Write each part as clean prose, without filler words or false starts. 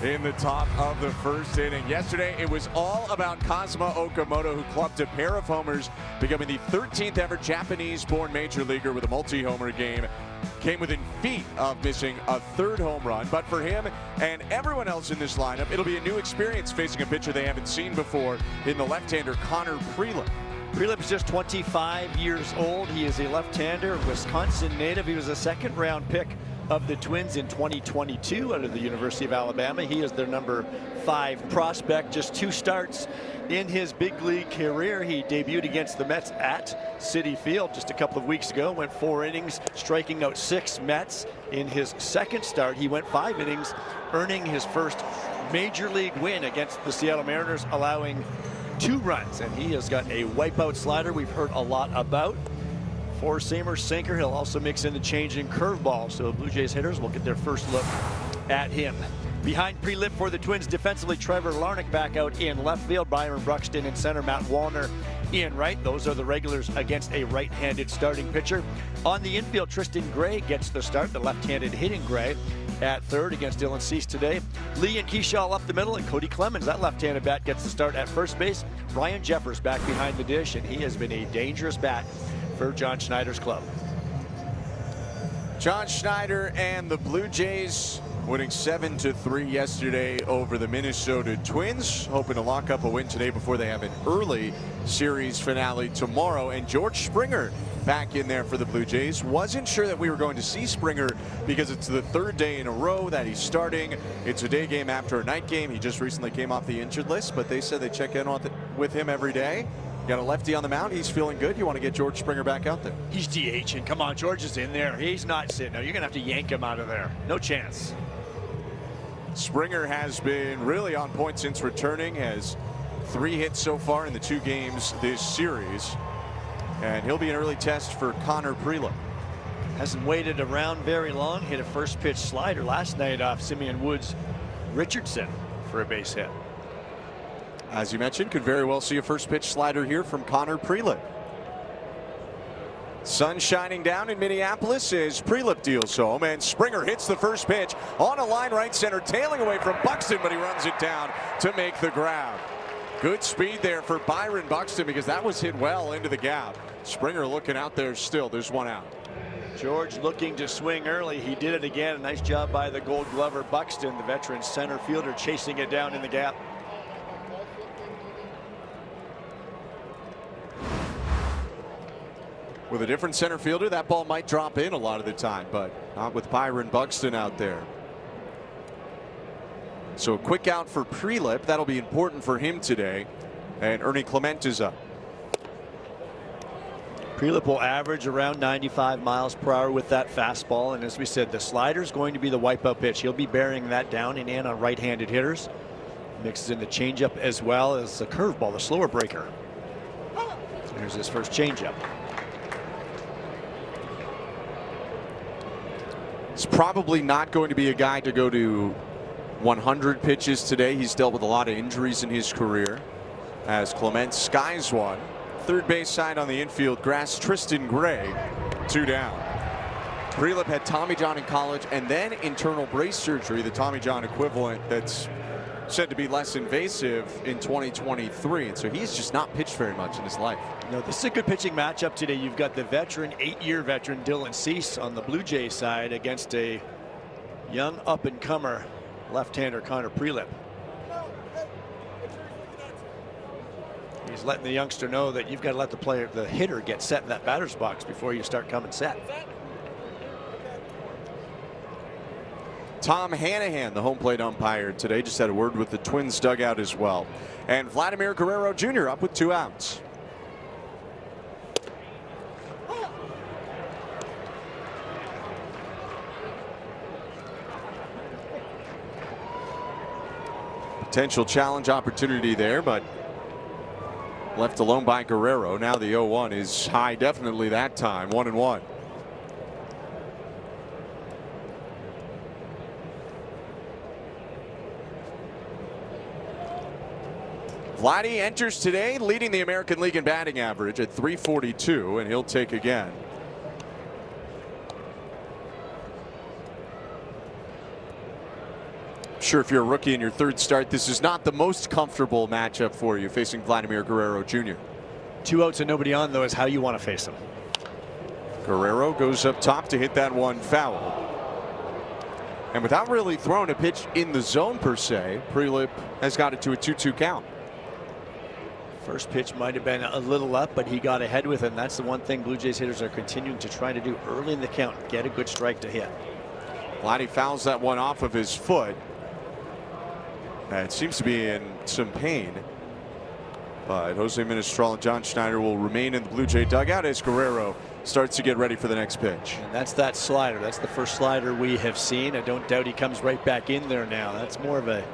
in the top of the first inning. Yesterday, it was all about Kazuma Okamoto, who clubbed a pair of homers, becoming the 13th ever Japanese-born major leaguer with a multi-homer game. Came within feet of missing a third home run, but for him and everyone else in this lineup, it'll be a new experience facing a pitcher they haven't seen before in the left-hander Connor Prelip. Prelip is just 25 years old. He is a left-hander, Wisconsin native. He was a second-round pick of the Twins in 2022 out of the University of Alabama. He is their number 5 prospect. Just 2 starts in his big league career. He debuted against the Mets at Citi Field just a couple of weeks ago. Went 4 innings, striking out 6 Mets. In his second start, he went 5 innings, earning his first major league win against the Seattle Mariners, allowing 2 runs. And he has got a wipeout slider we've heard a lot about. 4-seamer, sinker. He'll also mix in the changing curveball, so Blue Jays hitters will get their first look at him. Behind Prelip for the Twins defensively, Trevor Larnach back out in left field. Byron Buxton in center, Matt Wallner in right. Those are the regulars against a right-handed starting pitcher. On the infield, Tristan Gray gets the start, the left-handed hitting Gray at third against Dylan Cease today. Lee and Keyshaw up the middle, and Cody Clemens, that left-handed bat, gets the start at first base. Ryan Jeffers back behind the dish, and he has been a dangerous bat for John Schneider's club. John Schneider and the Blue Jays winning 7-3 yesterday over the Minnesota Twins, hoping to lock up a win today before they have an early series finale tomorrow. And George Springer back in there for the Blue Jays. Wasn't sure that we were going to see Springer because it's the 3rd day in a row that he's starting. It's a day game after a night game. He just recently came off the injured list, but they said they check in with him every day. Got a lefty on the mound. He's feeling good. You want to get George Springer back out there. He's DHing. Come on, George is in there. He's not sitting. No, you're going to have to yank him out of there. No chance. Springer has been really on point since returning. Has 3 hits so far in the 2 games this series. And he'll be an early test for Connor Prelip. Hasn't waited around very long. Hit a first pitch slider last night off Simeon Woods Richardson for a base hit. As you mentioned, could very well see a first pitch slider here from Connor Prelip. Sun shining down in Minneapolis as Prelip deals home, and Springer hits the first pitch on a line right center, tailing away from Buxton, but he runs it down to make the grab. Good speed there for Byron Buxton because that was hit well into the gap. Springer looking out there still. There's 1 out. George looking to swing early. He did it again. A nice job by the Gold Glover Buxton, the veteran center fielder, chasing it down in the gap. With a different center fielder, that ball might drop in a lot of the time, but not with Byron Buxton out there. So a quick out for Prelip. That'll be important for him today. And Ernie Clement is up. Prelip will average around 95 miles per hour with that fastball. And as we said, the slider is going to be the wipeout pitch. He'll be bearing that down and in on right-handed hitters. Mixes in the changeup as well as the curveball, the slower breaker. Here's his first changeup. It's probably not going to be a guy to go to 100 pitches today. He's dealt with a lot of injuries in his career as Clement skies one. Third base side on the infield grass, Tristan Gray, 2 down. Prelip had Tommy John in college and then internal brace surgery, the Tommy John equivalent that's said to be less invasive in 2023. And so he's just not pitched very much in his life. No, this is a good pitching matchup today. You've got the veteran, 8-year veteran Dylan Cease on the Blue Jays side against a young up-and-comer left-hander Connor Prelip. He's letting the youngster know that you've got to let the hitter get set in that batter's box before you start coming set. Tom Hanahan, the home plate umpire today, just had a word with the Twins dugout as well. And Vladimir Guerrero Jr. up with 2 outs. Potential challenge opportunity there, but left alone by Guerrero. Now the 0-1 is high, definitely that time. 1-1. Vladdy enters today leading the American League in batting average at .342, and he'll take again. sure if you're a rookie in your third start, this is not the most comfortable matchup for you, facing Vladimir Guerrero Jr. 2 outs and nobody on, though, is how you want to face him. Guerrero goes up top to hit that one foul. And without really throwing a pitch in the zone per se, Prelip has got it to a 2-2 count. First pitch might have been a little up, but he got ahead with it. And that's the one thing Blue Jays hitters are continuing to try to do early in the count. Get a good strike to hit. Vladdy fouls that one off of his foot. It seems to be in some pain. But Jose Ministral and John Schneider will remain in the Blue Jay dugout as Guerrero starts to get ready for the next pitch. And that's that slider. That's the first slider we have seen. I don't doubt he comes right back in there now. That's more of a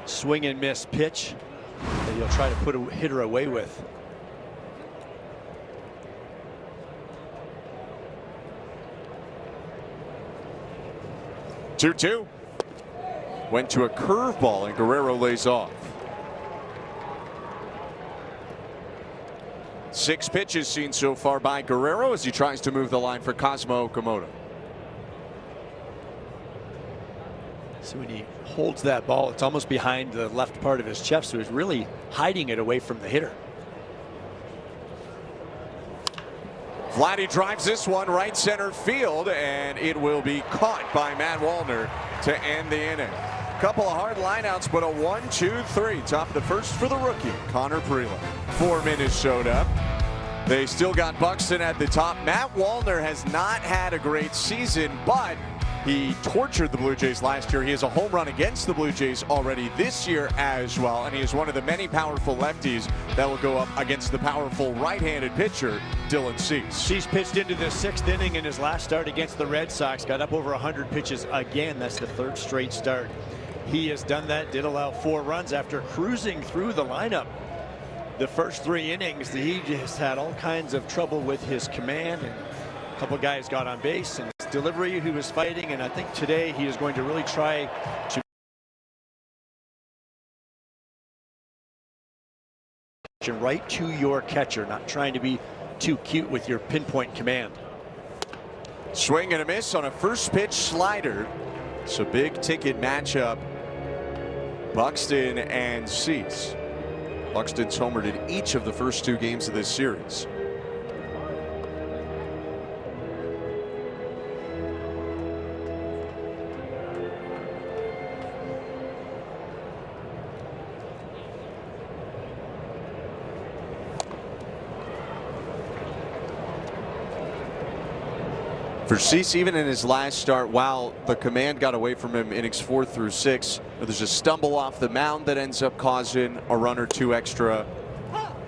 swing and miss pitch that he'll try to put a hitter away with. Two-two. Went to a curveball and Guerrero lays off. 6 pitches seen so far by Guerrero as he tries to move the line for Cosmo Okamoto. So when he holds that ball, it's almost behind the left part of his chest, so he's really hiding it away from the hitter. Vladdy drives this one right center field, and it will be caught by Matt Wallner to end the inning. Couple of hard lineouts, but a 1-2-3. Top of the first for the rookie, Connor Prelip. For Minnesota, they still got Buxton at the top. Matt Wallner has not had a great season, but he tortured the Blue Jays last year. He has a home run against the Blue Jays already this year as well, and he is one of the many powerful lefties that will go up against the powerful right-handed pitcher, Dylan Cease. Cease pitched into the 6th inning in his last start against the Red Sox. Got up over 100 pitches again. That's the 3rd straight start. He has done that, did allow 4 runs after cruising through the lineup. The first 3 innings, he just had all kinds of trouble with his command, and a couple guys got on base, and his delivery he was fighting, and I think today he is going to really try to right to your catcher, not trying to be too cute with your pinpoint command. Swing and a miss on a first pitch slider. It's a big ticket matchup. Buxton and Cease. Buxton's homered in each of the first 2 games of this series. For Cease, even in his last start, while the command got away from him innings 4 through 6, there's a stumble off the mound that ends up causing a run or 2 extra,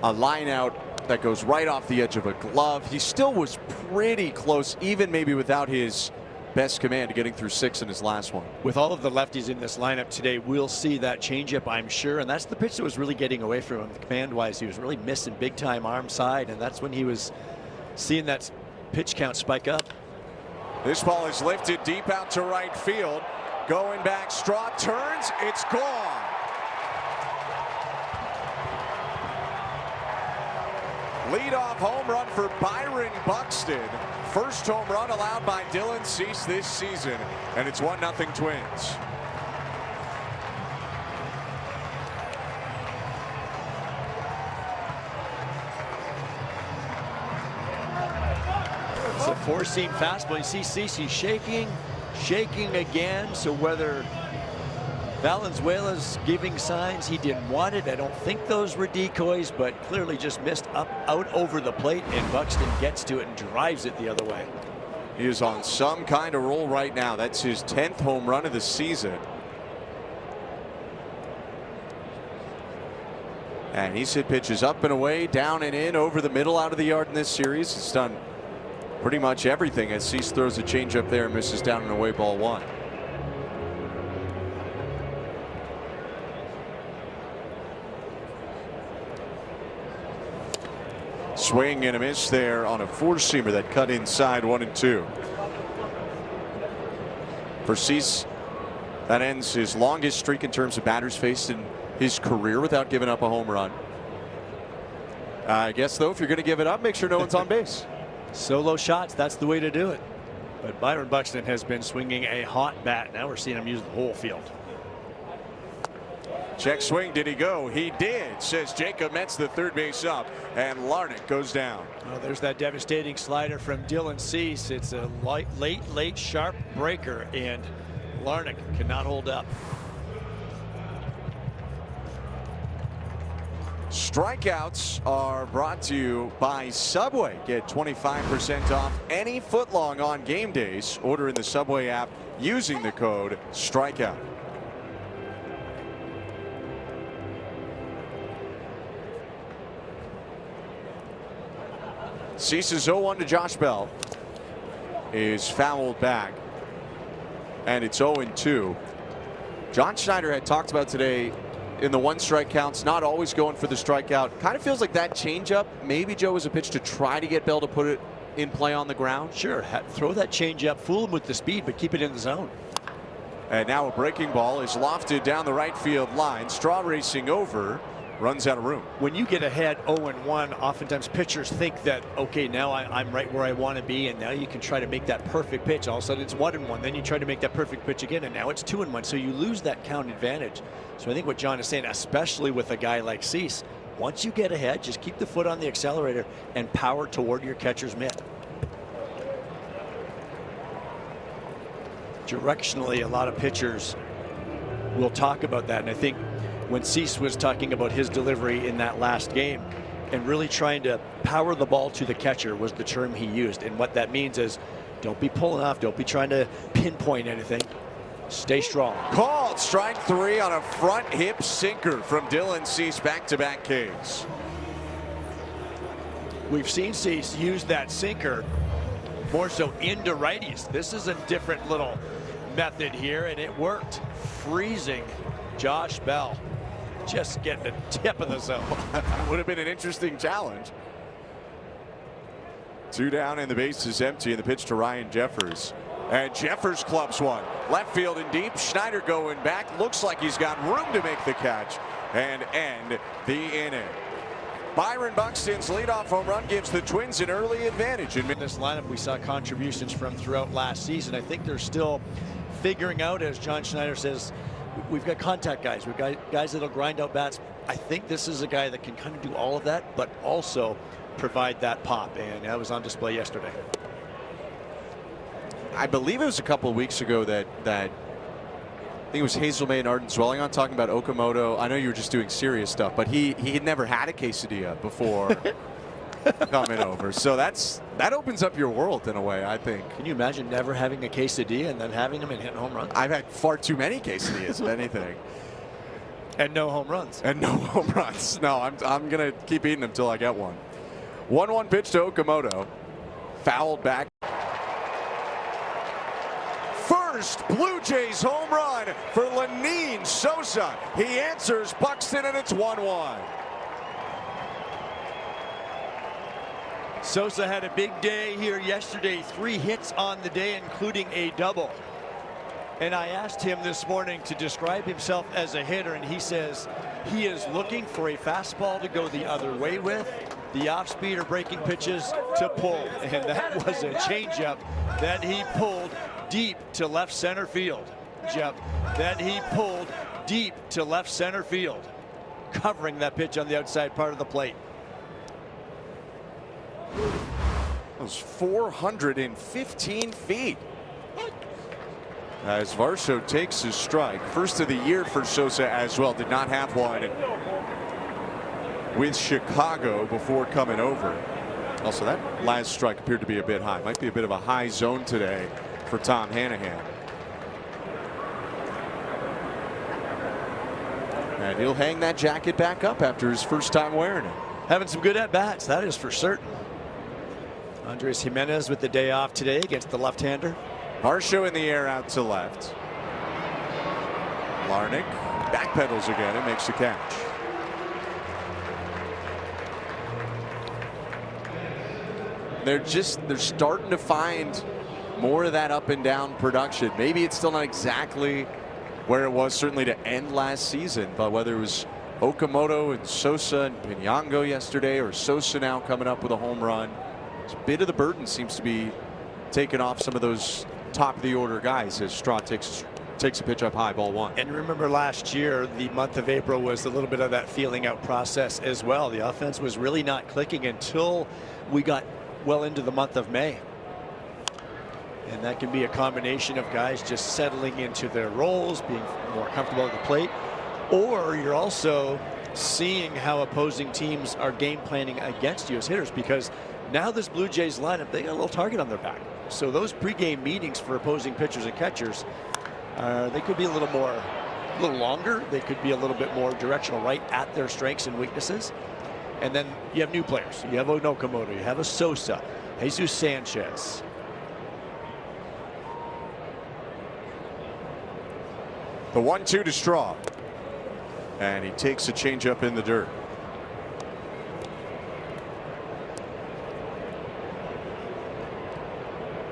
a line out that goes right off the edge of a glove. He still was pretty close, even maybe without his best command, to getting through 6 in his last one. With all of the lefties in this lineup today, we'll see that changeup, I'm sure, and that's the pitch that was really getting away from him. Command-wise, he was really missing big-time arm side, and that's when he was seeing that pitch count spike up. This ball is lifted deep out to right field. Going back, Straw turns, it's gone. Leadoff home run for Byron Buxton. First home run allowed by Dylan Cease this season, and it's 1-0 Twins. It's a 4-seam fastball. You see Cease, he's shaking again. So whether Valenzuela's giving signs he didn't want it, I don't think those were decoys, but clearly just missed out over the plate, and Buxton gets to it and drives it the other way. He is on some kind of roll right now. That's his 10th home run of the season. And he's hit pitches up and away, down and in, over the middle, out of the yard in this series. He's done pretty much everything as Cease throws a changeup there and misses down and away, ball 1. Swing and a miss there on a 4-seamer that cut inside, 1-2. For Cease, that ends his longest streak in terms of batters faced in his career without giving up a home run. I guess, though, if you're going to give it up, make sure no one's on base. Solo shots, that's the way to do it. But Byron Buxton has been swinging a hot bat. Now we're seeing him use the whole field. Check swing, did he go? He did, says Jacob Metz, the third base up, and Larnach goes down. Well, there's that devastating slider from Dylan Cease. It's a late sharp breaker, and Larnach cannot hold up. Strikeouts are brought to you by Subway. Get 25% off any footlong on game days. Order in the Subway app using the code STRIKEOUT. Cease's 0-1 to Josh Bell is fouled back, and it's 0-2. John Schneider had talked about today in the one strike counts, not always going for the strikeout. Kind of feels like that changeup maybe, Joe, was a pitch to try to get Bell to put it in play on the ground. Sure, throw that changeup, fool him with the speed, but keep it in the zone. And now a breaking ball is lofted down the right field line. Straw racing over, runs out of room. When you get ahead 0-1, oftentimes pitchers think that, okay, now I'm right where I want to be, and now you can try to make that perfect pitch. All of a sudden it's 1-1. Then you try to make that perfect pitch again, and now it's 2-1. So you lose that count advantage. So I think what John is saying, especially with a guy like Cease, once you get ahead, just keep the foot on the accelerator and power toward your catcher's mitt. Directionally, a lot of pitchers will talk about that, and I think when Cease was talking about his delivery in that last game and really trying to power the ball to the catcher was the term he used. And what that means is don't be pulling off, don't be trying to pinpoint anything. Stay strong. Called strike 3 on a front hip sinker from Dylan Cease, back-to-back Ks. We've seen Cease use that sinker more so into righties. This is a different little method here, and it worked, freezing Josh Bell. Just getting the tip of the zone. Would have been an interesting challenge. 2 down and the base is empty, and the pitch to Ryan Jeffers. And Jeffers clubs one. Left field and deep. Schneider going back. Looks like he's got room to make the catch and end the inning. Byron Buxton's leadoff home run gives the Twins an early advantage. In this lineup, we saw contributions from throughout last season. I think they're still figuring out, as John Schneider says, we've got contact guys. We've got guys that'll grind out bats. I think this is a guy that can kind of do all of that, but also provide that pop, and that was on display yesterday. I believe it was a couple of weeks ago that I think it was Hazel May and Arden Zwellingon talking about Okamoto. I know you were just doing serious stuff, but he had never had a quesadilla before coming over. So that opens up your world in a way, I think. Can you imagine never having a quesadilla and then having them and hitting home runs? I've had far too many quesadillas, if anything. And no home runs. And no home runs. No, I'm going to keep eating them until I get one. 1-1 pitch to Okamoto. Fouled back. First Blue Jays home run for Lenyn Sosa. He answers Buxton, and it's 1-1. Sosa had a big day here yesterday. 3 hits on the day, including a double. And I asked him this morning to describe himself as a hitter, and he says he is looking for a fastball to go the other way with, the off-speed or breaking pitches to pull. And that was a changeup that he pulled deep to left center field. That he pulled deep to left center field, covering that pitch on the outside part of the plate. That was 415 feet. As Varsho takes his strike. First of the year for Sosa as well. Did not have one with Chicago before coming over. Also, that last strike appeared to be a bit high. Might be a bit of a high zone today for Tom Hanahan. And he'll hang that jacket back up after his first time wearing it. Having some good at-bats, that is for certain. Andres Jimenez with the day off today against the left-hander. Varsho in the air out to left. Larnach backpedals again and makes the catch. They're starting to find more of that up and down production. Maybe it's still not exactly where it was certainly to end last season, but whether it was Okamoto and Sosa and Pinyango yesterday, or Sosa now coming up with a home run, a bit of the burden seems to be taken off some of those top of the order guys as Straw takes takes a pitch up high, ball one. And remember last year, the month of April was a little bit of that feeling out process as well. The offense was really not clicking until we got well into the month of May. And that can be a combination of guys just settling into their roles, being more comfortable at the plate, or you're also seeing how opposing teams are game planning against you as hitters, because now this Blue Jays lineup, they got a little target on their back. So those pregame meetings for opposing pitchers and catchers, they could be a little longer. They could be a little bit more directional, right at their strengths and weaknesses. And then you have new players. You have Okamoto, you have a Sosa, Jesus Sanchez. The 1-2 to Straw. And he takes a changeup in the dirt.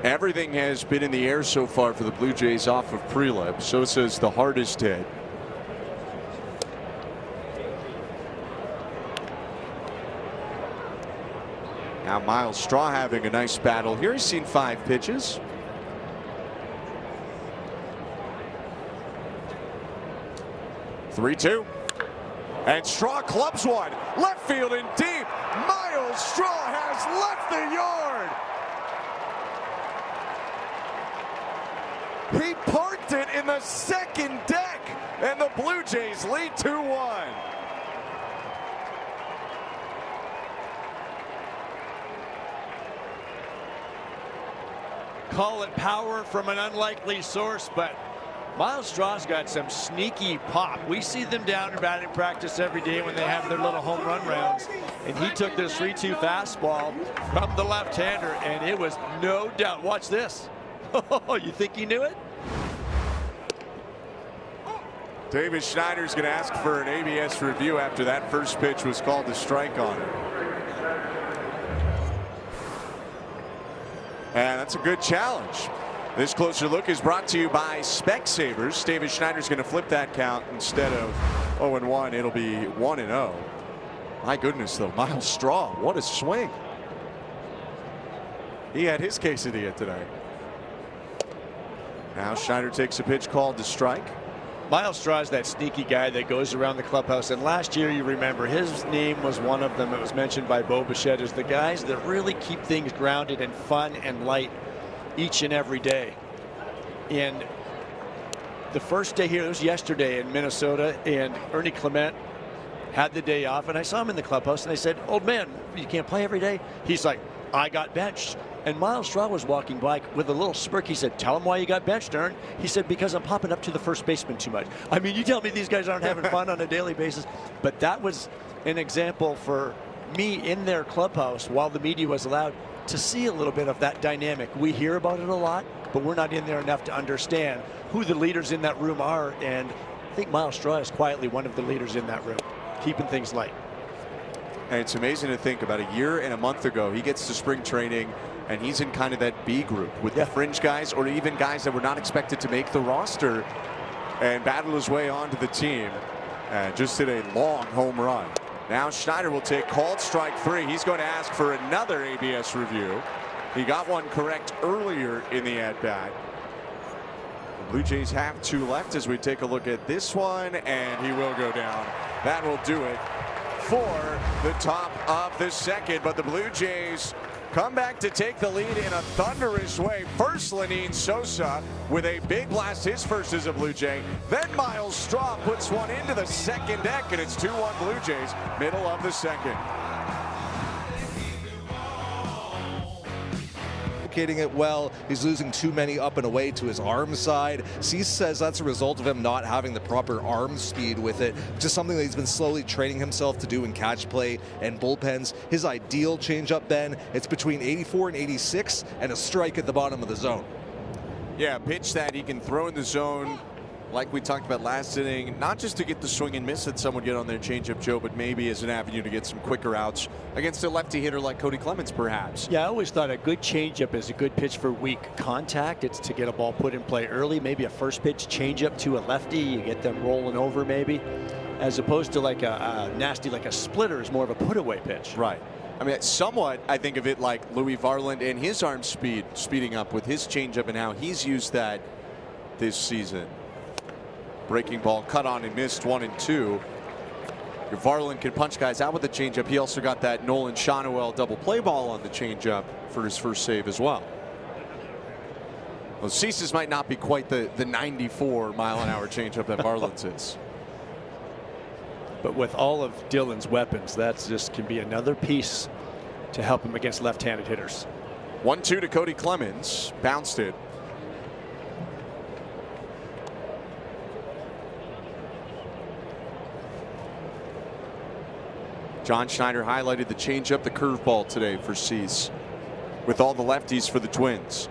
Everything has been in the air so far for the Blue Jays off of Prelip. Sosa's the hardest hit. Now Miles Straw having a nice battle here. He's seen 5 pitches. Three-two. And Straw clubs one. Left field and deep. Miles Straw has left the yard. He parked it in the second deck, and the Blue Jays lead 2-1. Call it power from an unlikely source, but Miles Straw's got some sneaky pop. We see them down in batting practice every day when they have their little home run rounds. And he took this 3-2 fastball from the left-hander, and it was no doubt. Watch this. You think he knew it? David Schneider's going to ask for an ABS review after that first pitch was called a strike on him. And that's a good challenge. This closer look is brought to you by Specsavers. David Schneider's going to flip that count. Instead of 0-1, it'll be 1-0. My goodness, though, Miles Straw, what a swing. He had his quesadilla today. Now Schneider takes a pitch called to strike. Miles Straw is that sneaky guy that goes around the clubhouse, and last year, you remember, his name was one of them. It was mentioned by Bo Bichette as the guys that really keep things grounded and fun and light each and every day. And the first day here, it was yesterday in Minnesota, and Ernie Clement had the day off, and I saw him in the clubhouse, and I said, "Old man, you can't play every day?" He's like, "I got benched." And Miles Straw was walking by with a little smirk. He said, "Tell him why you got benched, Ern." He said, "Because I'm popping up to the first baseman too much." I mean, you tell me these guys aren't having fun on a daily basis. But that was an example for me in their clubhouse while the media was allowed to see a little bit of that dynamic. We hear about it a lot, but we're not in there enough to understand who the leaders in that room are. And I think Miles Straw is quietly one of the leaders in that room, keeping things light. And it's amazing to think about a year and a month ago, he gets to spring training and he's in kind of that B group with the fringe guys or even guys that were not expected to make the roster, and battled his way onto the team and just hit a long home run. Now Schneider will take called strike 3. He's going to ask for another ABS review. He got one correct earlier in the at-bat. The Blue Jays have 2 left as we take a look at this one, and he will go down. That will do it for the top of the second, but the Blue Jays come back to take the lead in a thunderous way. First, Lenyn Sosa with a big blast, his first as a Blue Jay. Then Miles Straw puts one into the second deck, and it's 2-1 Blue Jays, middle of the second. It well. He's losing too many up and away to his arm side. Cease says that's a result of him not having the proper arm speed with it, which is something that he's been slowly training himself to do in catch play and bullpens. His ideal changeup, Ben, it's between 84 and 86 and a strike at the bottom of the zone. Yeah, pitch that he can throw in the zone like we talked about last inning, not just to get the swing and miss that some would get on their changeup, Joe, but maybe as an avenue to get some quicker outs against a lefty hitter like Cody Clemens, perhaps. Yeah, I always thought a good changeup is a good pitch for weak contact. It's to get a ball put in play early, maybe a first pitch changeup to a lefty. You get them rolling over maybe, as opposed to like a nasty, like a splitter is more of a put away pitch. Right. I mean, somewhat, I think of it like Louis Varland and his arm speeding up with his changeup and how he's used that this season. Breaking ball cut on and missed, 1-2. If Varland can punch guys out with the changeup, he also got that Nolan Shanuel double play ball on the changeup for his first save as well. Well, Cease's might not be quite the 94-mile-an-hour changeup that Varland's is. But with all of Dylan's weapons, that's just can be another piece to help him against left-handed hitters. 1-2 to Cody Clemens. Bounced it. John Schneider highlighted the changeup, the curveball today for Cease, with all the lefties for the Twins.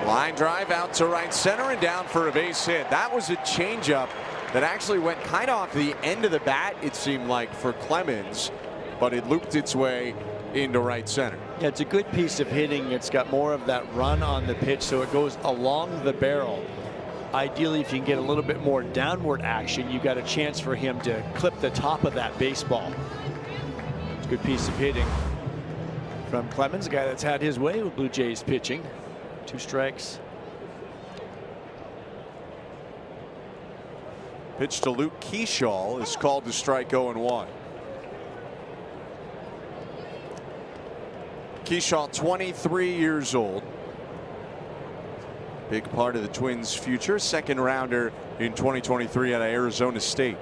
Line drive out to right center and down for a base hit. That was a changeup that actually went kind of off the end of the bat, it seemed like, for Clemens, but it looped its way into right center. Yeah, it's a good piece of hitting. It's got more of that run on the pitch, so it goes along the barrel. Ideally, if you can get a little bit more downward action, you got a chance for him to clip the top of that baseball. It's a good piece of hitting from Clemens, a guy that's had his way with Blue Jays pitching. 2 strikes. Pitch to Luke Keyshaw is called to strike 0-1. Keyshaw, 23 years old. Big part of the Twins' future. Second rounder in 2023 out of Arizona State.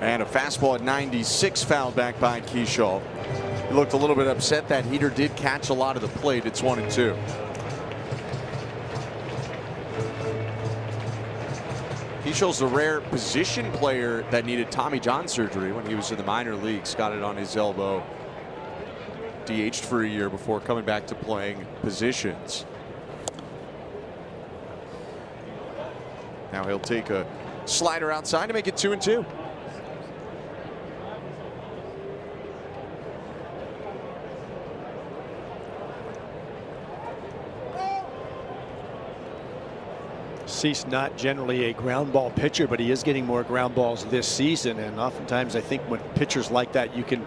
And a fastball at 96 fouled back by Keyshaw. He looked a little bit upset. That heater did catch a lot of the plate. It's 1-2. Keyshaw's a rare position player that needed Tommy John surgery when he was in the minor leagues. Got it on his elbow. DH'd for a year before coming back to playing positions. Now he'll take a slider outside to make it 2-2. Cease not generally a ground ball pitcher, but he is getting more ground balls this season, and oftentimes I think when pitchers like that, you can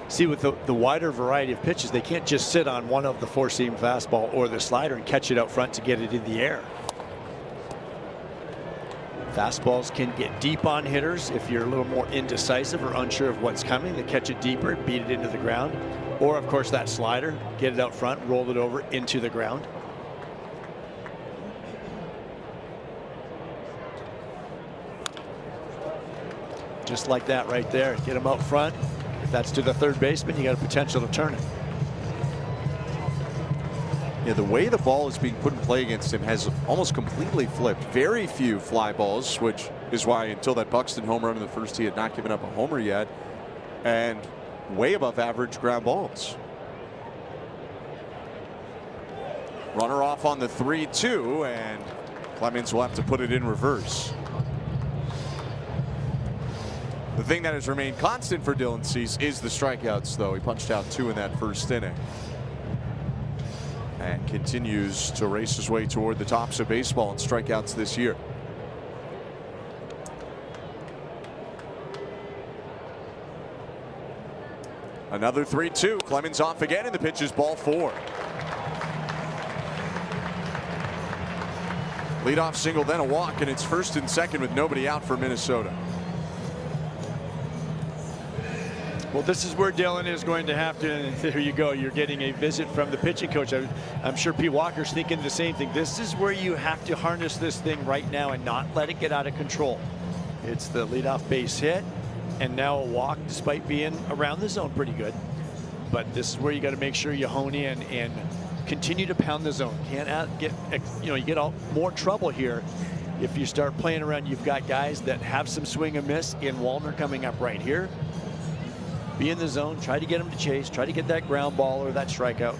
see with the wider variety of pitches, they can't just sit on one of the 4-seam fastball or the slider and catch it out front to get it in the air. Fastballs can get deep on hitters if you're a little more indecisive or unsure of what's coming. They catch it deeper, beat it into the ground, or of course that slider, get it out front, roll it over into the ground. Just like that right there. Get him out front. If that's to the third baseman, you got a potential to turn it. Yeah, the way the ball is being put in play against him has almost completely flipped. Very few fly balls, which is why until that Buxton home run in the first, he had not given up a homer yet. And way above average ground balls. Runner off on the 3-2, and Clemens will have to put it in reverse. The thing that has remained constant for Dylan Cease is the strikeouts, though. He punched out 2 in that first inning. And continues to race his way toward the tops of baseball in strikeouts this year. Another 3-2. Clemens off again, and the pitch is ball 4. Leadoff single, then a walk, and it's first and second with nobody out for Minnesota. Well, this is where Dylan is going to have to, and there you go, you're getting a visit from the pitching coach. I'm sure Pete Walker's thinking the same thing. This is where you have to harness this thing right now and not let it get out of control. It's the leadoff base hit, and now a walk despite being around the zone pretty good. But this is where you got to make sure you hone in and continue to pound the zone. Can't get, you get all more trouble here if you start playing around. You've got guys that have some swing and miss in Wallner coming up right here. Be in the zone, try to get him to chase, try to get that ground ball or that strikeout.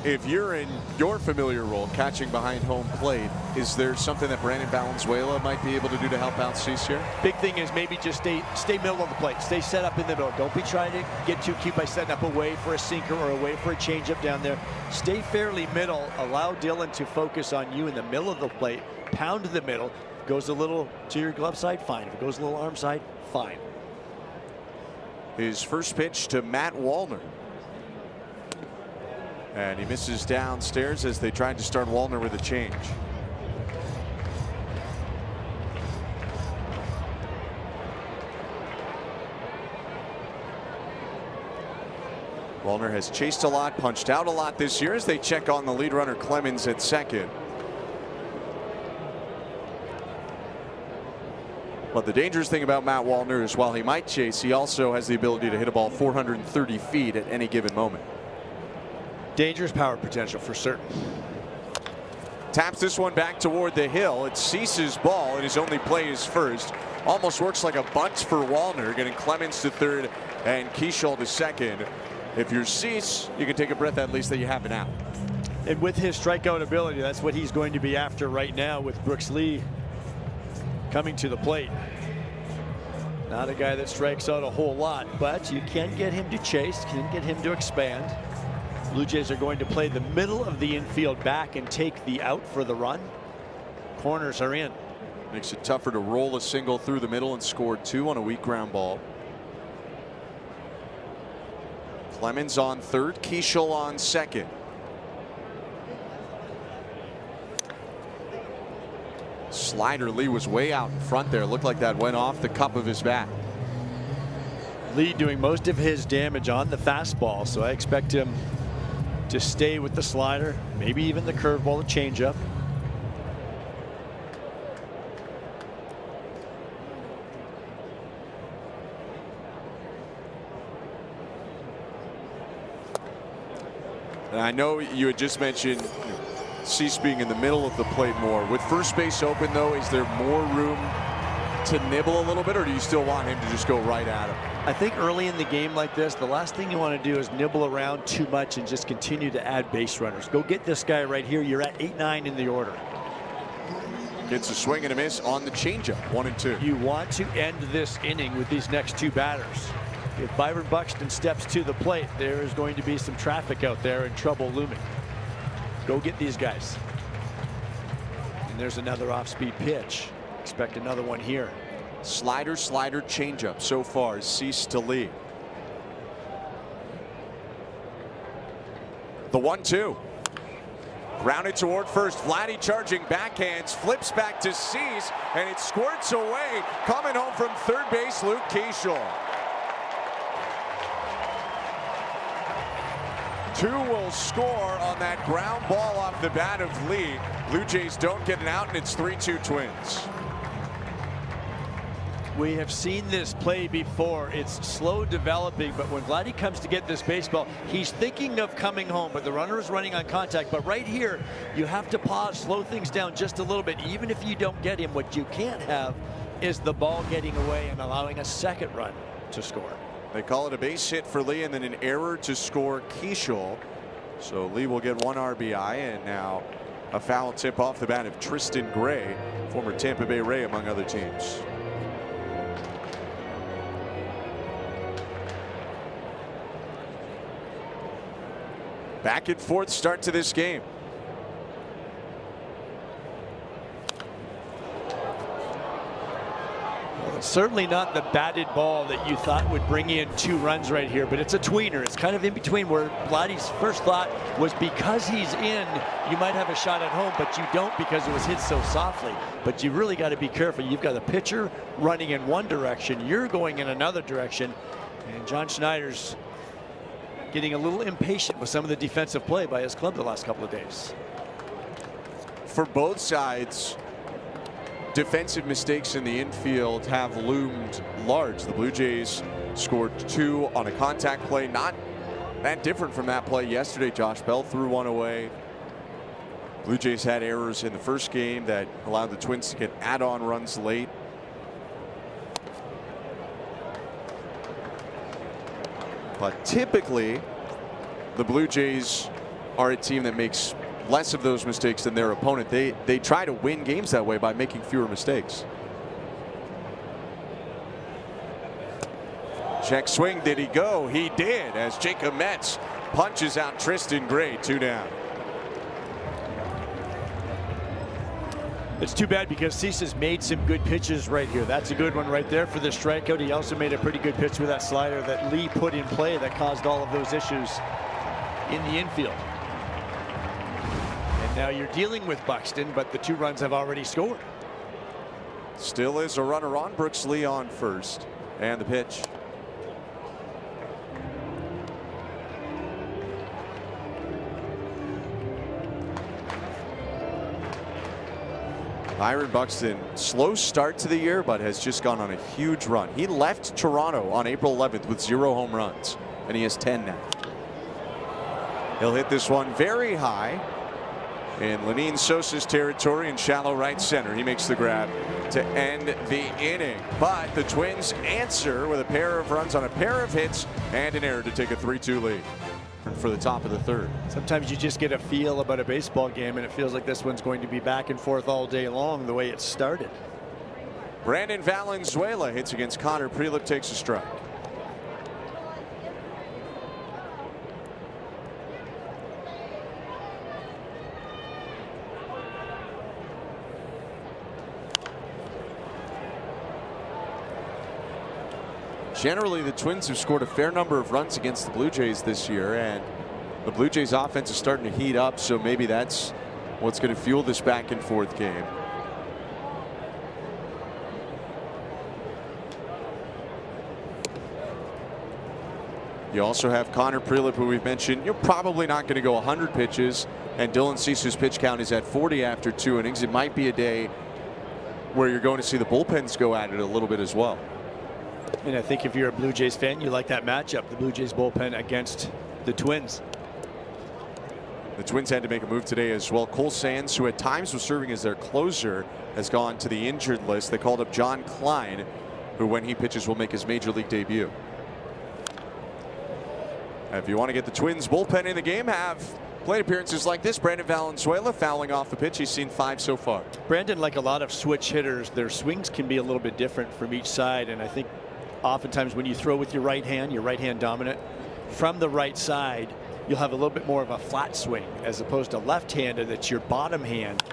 if you're in your familiar role, catching behind home plate, is there something that Brandon Valenzuela might be able to do to help out Cease here? Big thing is maybe just stay middle of the plate. Stay set up in the middle. Don't be trying to get too cute by setting up away for a sinker or away for a changeup down there. Stay fairly middle. Allow Dylan to focus on you in the middle of the plate. Pound the middle. Goes a little to your glove side, fine. If it goes a little arm side, fine. His first pitch to Matt Wallner. And he misses downstairs as they tried to start Wallner with a change. Wallner has chased a lot, punched out a lot this year as they check on the lead runner Clemens at second. But the dangerous thing about Matt Wallner is while he might chase, he also has the ability to hit a ball 430 feet at any given moment. Dangerous power potential for certain. Taps this one back toward the hill. It's Cease's ball, and his only play is first. Almost works like a bunt for Wallner, getting Clemens to third and Keishel to second. If you're Cease, you can take a breath at least that you have an out. And with his strikeout ability, that's what he's going to be after right now with Brooks Lee coming to the plate. Not a guy that strikes out a whole lot, but you can get him to chase, can get him to expand. Blue Jays are going to play the middle of the infield back and take the out for the run. Corners are in. Makes it tougher to roll a single through the middle and score two on a weak ground ball. Clemens on third, Keishel on second. Slider, Lee was way out in front there. Looked like that went off the cup of his bat. Lee doing most of his damage on the fastball, so I expect him to stay with the slider, maybe even the curveball, the changeup. And I know you had just mentioned Cease being in the middle of the plate more. With first base open, though, is there more room to nibble a little bit, or do you still want him to just go right at him? I think early in the game like this, the last thing you want to do is nibble around too much and just continue to add base runners. Go get this guy right here. You're at 8-9 in the order. Gets a swing and a miss on the changeup, 1 and 2. You want to end this inning with these next two batters. If Byron Buxton steps to the plate, there is going to be some traffic out there and trouble looming. Go get these guys. And there's another off-speed pitch. Expect another one here. Slider, changeup so far. Cease to Lee. The 1-2. Grounded toward first. Vladdy charging backhands. Flips back to Cease. And it squirts away. Coming home from third base, Luke Keishel. 2 will score on that ground ball off the bat of Lee. Blue Jays don't get it out, and it's 3-2 Twins. We have seen this play before. It's slow developing, but when Vladdy comes to get this baseball, he's thinking of coming home, but the runner is running on contact. But right here, you have to pause, slow things down just a little bit. Even if you don't get him, what you can't have is the ball getting away and allowing a second run to score. They call it a base hit for Lee and then an error to score Keishel. So Lee will get 1 RBI, and now a foul tip off the bat of Tristan Gray, former Tampa Bay Ray among other teams. Back and forth start to this game. Well, it's certainly not the batted ball that you thought would bring in 2 runs right here, but it's a tweener. It's kind of in between, where Vladdy's first thought was because he's in, you might have a shot at home, but you don't because it was hit so softly. But you really got to be careful. You've got a pitcher running in one direction, you're going in another direction, and John Schneider's getting a little impatient with some of the defensive play by his club the last couple of days. For both sides, defensive mistakes in the infield have loomed large. The Blue Jays scored 2 on a contact play, not that different from that play yesterday. Josh Bell threw 1 away. Blue Jays had errors in the first game that allowed the Twins to get add-on runs late. But typically, the Blue Jays are a team that makes less of those mistakes than their opponent. They try to win games that way by making fewer mistakes. Check swing. Did he go? He did, as Jacob Metz punches out Tristan Gray. 2 down. It's too bad because Cease's made some good pitches right here. That's a good one right there for the strikeout. He also made a pretty good pitch with that slider that Lee put in play that caused all of those issues in the infield. And now you're dealing with Buxton, but the 2 runs have already scored. Still is a runner on. Brooks Lee on first. And the pitch. Byron Buxton, slow start to the year, but has just gone on a huge run. He left Toronto on April 11th with 0 home runs, and he has 10 now. He'll hit this one very high in Lenine Sosa's territory in shallow right center. He makes the grab to end the inning, but the Twins answer with a pair of runs on a pair of hits and an error to take a 3-2 lead for the top of the 3rd. Sometimes you just get a feel about a baseball game, and it feels like this one's going to be back and forth all day long the way it started. Brandon Valenzuela hits against Connor Prelip, takes a strike. Generally, the Twins have scored a fair number of runs against the Blue Jays this year, and the Blue Jays offense is starting to heat up, so maybe that's what's going to fuel this back and forth game. You also have Connor Prelip, who we've mentioned. You're probably not going to go 100 pitches, and Dylan Cease's pitch count is at 40 after 2 innings. It might be a day where you're going to see the bullpens go at it a little bit as well. And I think if you're a Blue Jays fan, you like that matchup, the Blue Jays bullpen against the Twins. The Twins had to make a move today as well. Cole Sands, who at times was serving as their closer, has gone to the injured list. They called up John Klein, who when he pitches will make his major league debut. If you want to get the Twins bullpen in the game, have plate appearances like this. Brandon Valenzuela fouling off the pitch. He's seen 5 so far. Brandon, like a lot of switch hitters, their swings can be a little bit different from each side, and I think oftentimes when you throw with your right hand dominant from the right side, you'll have a little bit more of a flat swing as opposed to left-handed. That's your bottom hand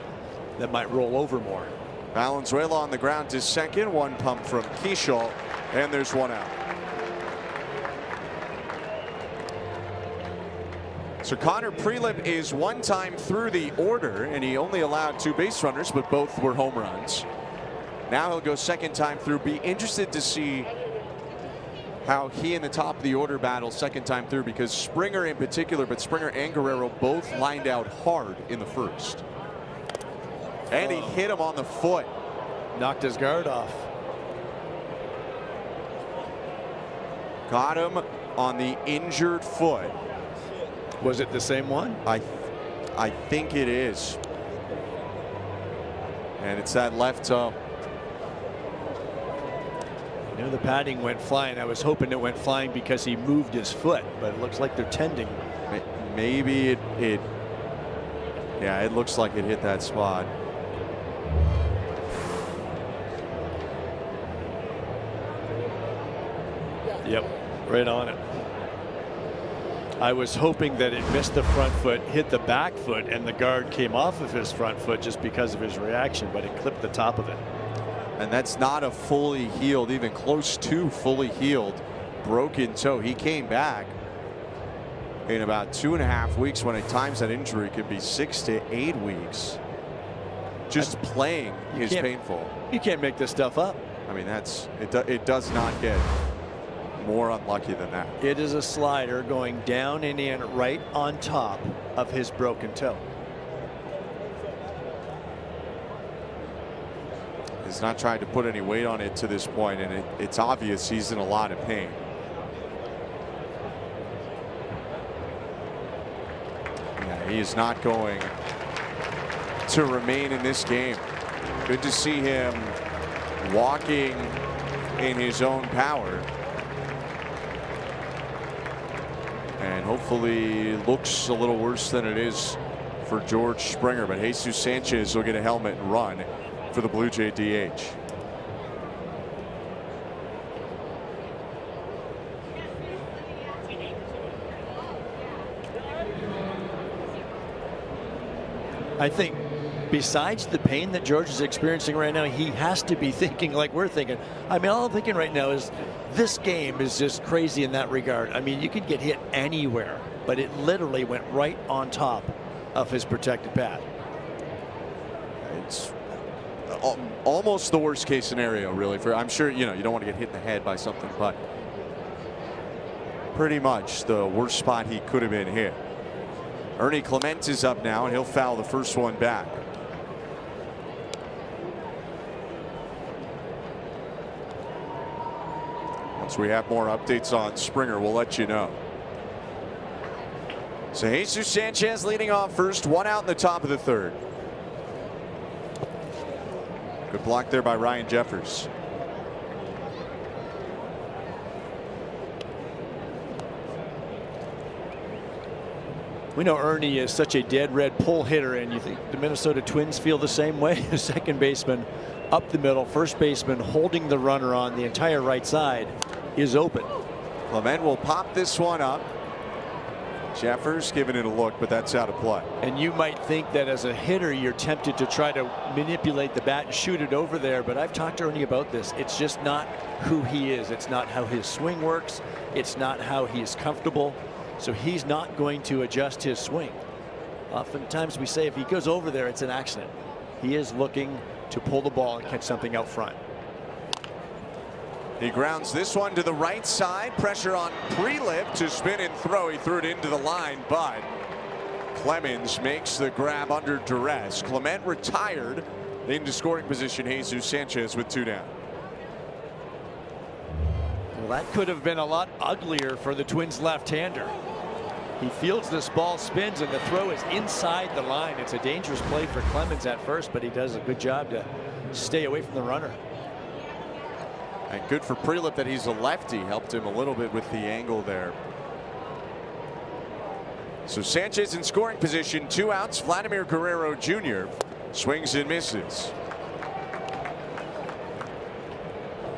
that might roll over more. Valenzuela on the ground to second. One pump from Keishall, and there's 1 out. So Connor Prelip is 1 time through the order, and he only allowed 2 base runners, but both were home runs. Now he'll go 2nd time through. Be interested to see how he and the top of the order battle 2nd time through, because Springer in particular, but Springer and Guerrero both lined out hard in the 1st. And he hit him on the foot. Knocked his guard off. Got him on the injured foot. Was it the same one? I think it is. And it's that left toe. You know, the padding went flying. I was hoping it went flying because he moved his foot, but it looks like they're tending. Maybe yeah, it looks like it hit that spot. Yep, right on it. I was hoping that it missed the front foot, hit the back foot, and the guard came off of his front foot just because of his reaction, but it clipped the top of it. And that's not a fully healed, even close to fully healed, broken toe. He came back in about 2.5 weeks, when at times that injury could be 6 to 8 weeks. Just playing is painful. You can't make this stuff up. I mean, it does not get more unlucky than that. It is a slider going down and in right on top of his broken toe. He's not trying to put any weight on it to this point, and it's obvious he's in a lot of pain. Yeah, he is not going to remain in this game. Good to see him walking in his own power. and hopefully looks a little worse than it is for George Springer. But Jesus Sanchez will get a helmet and run for the Blue Jay DH. I think besides the pain that George is experiencing right now, he has to be thinking like we're thinking. I mean, all I'm thinking right now is this game is just crazy in that regard. I mean, you could get hit anywhere, but it literally went right on top of his protected pad. It's almost the worst case scenario, really. For I'm sure you don't want to get hit in the head by something, but pretty much the worst spot he could have been hit. Ernie Clement is up now, and he'll foul the first one back. Once we have more updates on Springer, we'll let you know. So Jesus Sanchez leading off first, one out in the top of the third. Good block there by Ryan Jeffers. We know Ernie is such a dead red pull hitter, and you think the Minnesota Twins feel the same way. Second baseman up the middle, first baseman holding the runner on the entire right side is open. Clement will pop this one up. Jeffers giving it a look, but that's out of play. And you might think that as a hitter you're tempted to try to manipulate the bat and shoot it over there, but I've talked to Ernie about this. It's just not who he is. It's not how his swing works. It's not how he is comfortable. So he's not going to adjust his swing. Oftentimes we say if he goes over there, it's an accident. He is looking to pull the ball and catch something out front. He grounds this one to the right side. Pressure on Prelip to spin and throw. He threw it into the line, but Clemens makes the grab under duress. Clement retired into scoring position. Jesus Sanchez with two down. Well, that could have been a lot uglier for the Twins left-hander. He fields this ball, spins, and the throw is inside the line. It's a dangerous play for Clemens at first, but he does a good job to stay away from the runner. And good for Prelip that he's a lefty. Helped him a little bit with the angle there. So Sanchez in scoring position, two outs. Vladimir Guerrero Jr. swings and misses.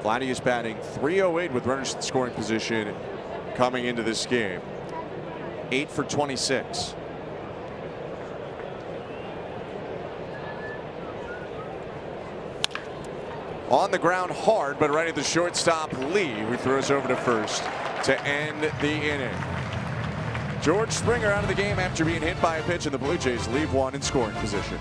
Vladdy is batting .308 with runners in scoring position coming into this game. 8 for 26. On the ground hard, but right at the shortstop Lee, who throws over to first to end the inning. George Springer out of the game after being hit by a pitch, and the Blue Jays leave one in scoring position.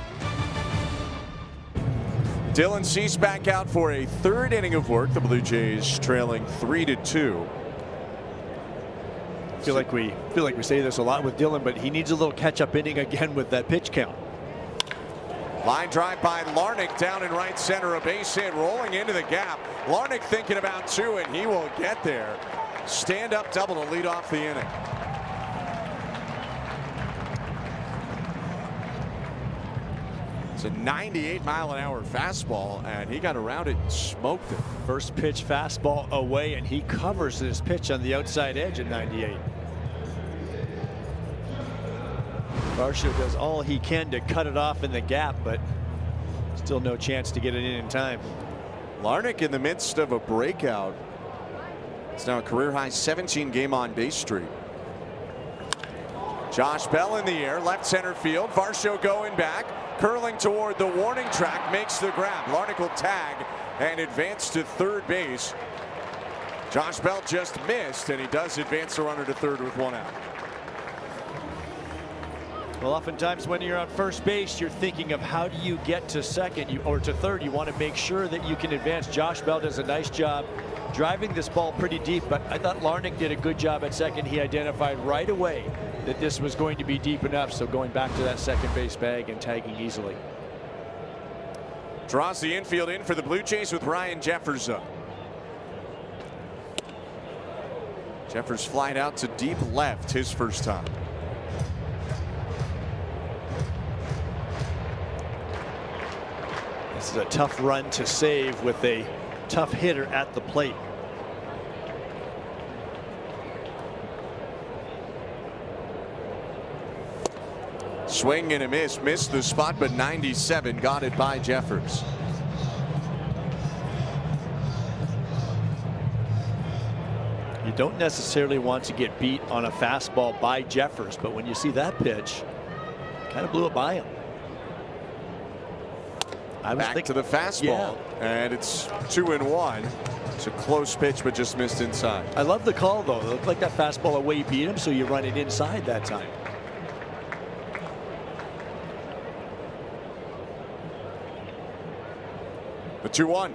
Dylan Cease back out for a third inning of work. The Blue Jays trailing 3-2. I feel like we say this a lot with Dylan, but he needs a little catch-up inning again with that pitch count. Line drive by Larnach down in right center, a base hit rolling into the gap. Larnach thinking about two, and he will get there. Stand up double to lead off the inning. It's a 98-mile-an-hour fastball, and he got around it and smoked it. First pitch fastball away, and he covers his pitch on the outside edge at 98. Varsho does all he can to cut it off in the gap, but still no chance to get it in time. Larnach in the midst of a breakout. It's now a career-high 17 game on base streak. Josh Bell in the air, left center field. Varsho going back, curling toward the warning track, makes the grab. Larnach will tag and advance to third base. Josh Bell just missed, and he does advance the runner to third with one out. Well, oftentimes when you're on first base, you're thinking of how do you get to second or to third. You want to make sure that you can advance. Josh Bell does a nice job driving this ball pretty deep, but I thought Larnach did a good job at second. He identified right away that this was going to be deep enough, so going back to that second base bag and tagging easily. Draws the infield in for the Blue Jays with Ryan Jeffers up. Jeffers flied out to deep left his first time. This is a tough run to save with a tough hitter at the plate. Swing and a miss. Missed the spot, but 97 got it by Jeffers. You don't necessarily want to get beat on a fastball by Jeffers, but when you see that pitch, kind of blew it by him. I was Back to the fastball, and it's 2-1. It's a close pitch, but just missed inside. I love the call, though. It looked like that fastball away beat him, so you run it inside that time. The 2-1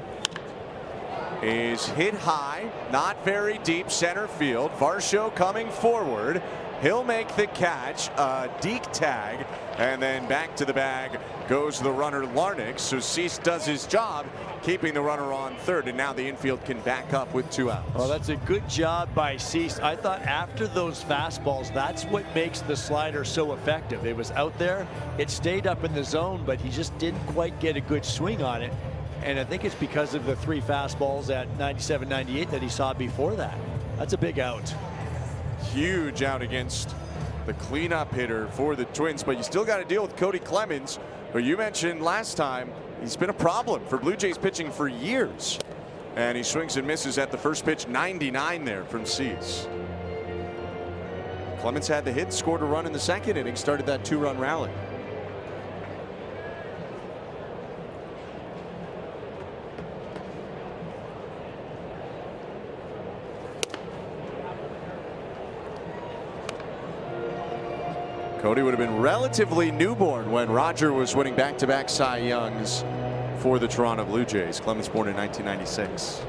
is hit high, not very deep center field. Varsho coming forward. He'll make the catch, a deke tag, and then back to the bag goes the runner Larnach. So Cease does his job, keeping the runner on third, and now the infield can back up with 2 outs. Well, that's a good job by Cease. I thought after those fastballs, that's what makes the slider so effective. It was out there, it stayed up in the zone, but he just didn't quite get a good swing on it. And I think it's because of the 3 fastballs at 97, 98 that he saw before that. That's a big out. Huge out against the cleanup hitter for the Twins, but you still got to deal with Cody Clemens, who you mentioned last time. He's been a problem for Blue Jays pitching for years, and he swings and misses at the first pitch. 99 there from Cease. Clemens had the hit, scored a run in the second inning, started that 2-run rally. Cody would have been relatively newborn when Roger was winning back-to-back Cy Youngs for the Toronto Blue Jays. Clemens born in 1996.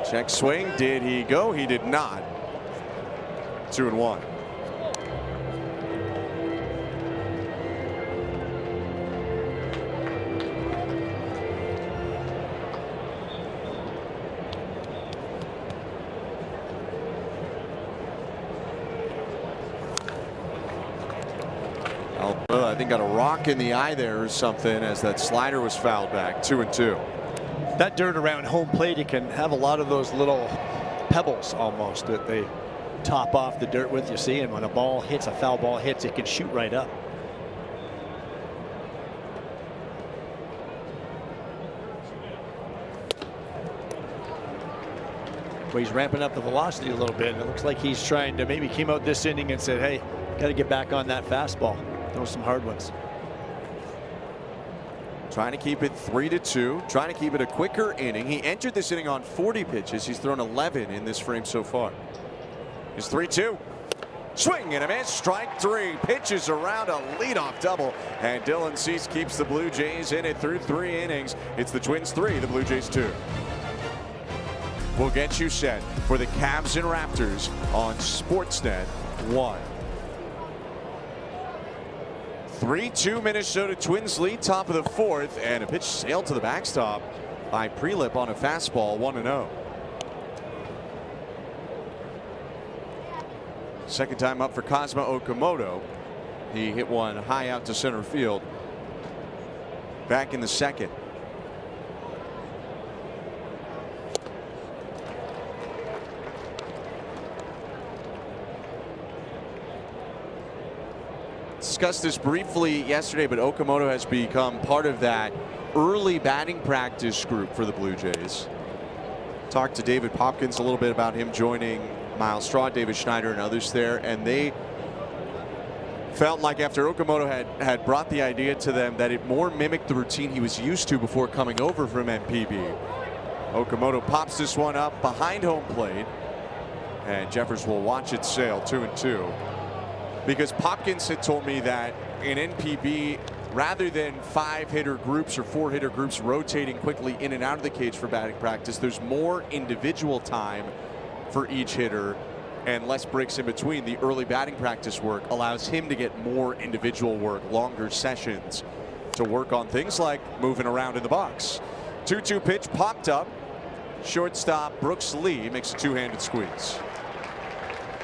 Check swing. Did he go? He did not. 2-1. I think got a rock in the eye there or something as that slider was fouled back. 2-2. That dirt around home plate, it can have a lot of those little pebbles almost that they top off the dirt with, you see, and when a ball hits, a foul ball hits, it can shoot right up. Well, he's ramping up the velocity a little bit, and it looks like he's trying to maybe came out this inning and said, hey, got to get back on that fastball. Those some hard ones. Trying to keep it 3-2, trying to keep it a quicker inning. He entered this inning on 40 pitches. He's thrown 11 in this frame so far. It's 3-2. Swing and a miss. Strike 3. Pitches around a leadoff double, and Dylan Cease keeps the Blue Jays in it through 3 innings. It's the Twins 3, the Blue Jays 2. We'll get you set for the Cavs and Raptors on Sportsnet 1. 3-2 Minnesota Twins lead, top of the 4th, and a pitch sailed to the backstop by Prelip on a fastball. 1-0. Second time up for Cosmo Okamoto. He hit one high out to center field back in the second. Discussed this briefly yesterday, but Okamoto has become part of that early batting practice group for the Blue Jays. Talked to David Popkins a little bit about him joining Miles Straw, David Schneider, and others there, and they felt like after Okamoto had brought the idea to them that it more mimicked the routine he was used to before coming over from MPB. Okamoto pops this one up behind home plate, and Jeffers will watch it sail. 2-2. Because Popkins had told me that in NPB, rather than 5-hitter groups or 4-hitter groups rotating quickly in and out of the cage for batting practice, there's more individual time for each hitter and less breaks in between. The early batting practice work allows him to get more individual work, longer sessions to work on things like moving around in the box. 2-2 pitch popped up. Shortstop Brooks Lee makes a 2-handed squeeze.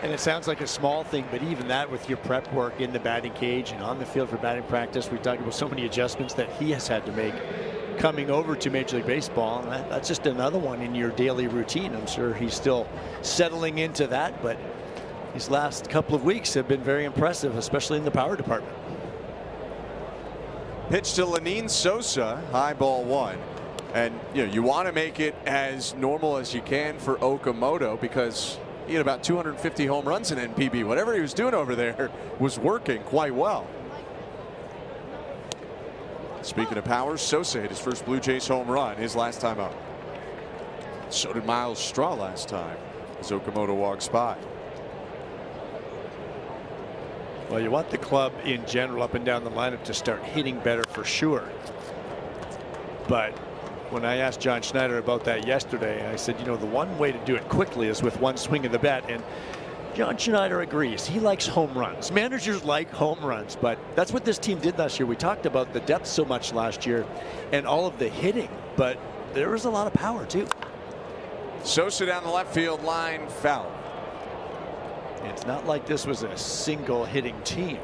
And it sounds like a small thing, but even that with your prep work in the batting cage and on the field for batting practice, we talked about so many adjustments that he has had to make coming over to Major League Baseball. And that's just another one in your daily routine. I'm sure he's still settling into that, but these last couple of weeks have been very impressive, especially in the power department. Pitch to Lenyn Sosa, high ball one. And you want to make it as normal as you can for Okamoto, because he had about 250 home runs in NPB. Whatever he was doing over there was working quite well. Speaking of power, Sosa hit his first Blue Jays home run his last time up. So did Miles Straw last time as Okamoto walks by. Well, you want the club in general up and down the lineup to start hitting better for sure. But when I asked John Schneider about that yesterday, I said, the one way to do it quickly is with one swing of the bat. And John Schneider agrees. He likes home runs. Managers like home runs, but that's what this team did last year. We talked about the depth so much last year and all of the hitting, but there was a lot of power too. Sosa down the left field line, foul. It's not like this was a single hitting team.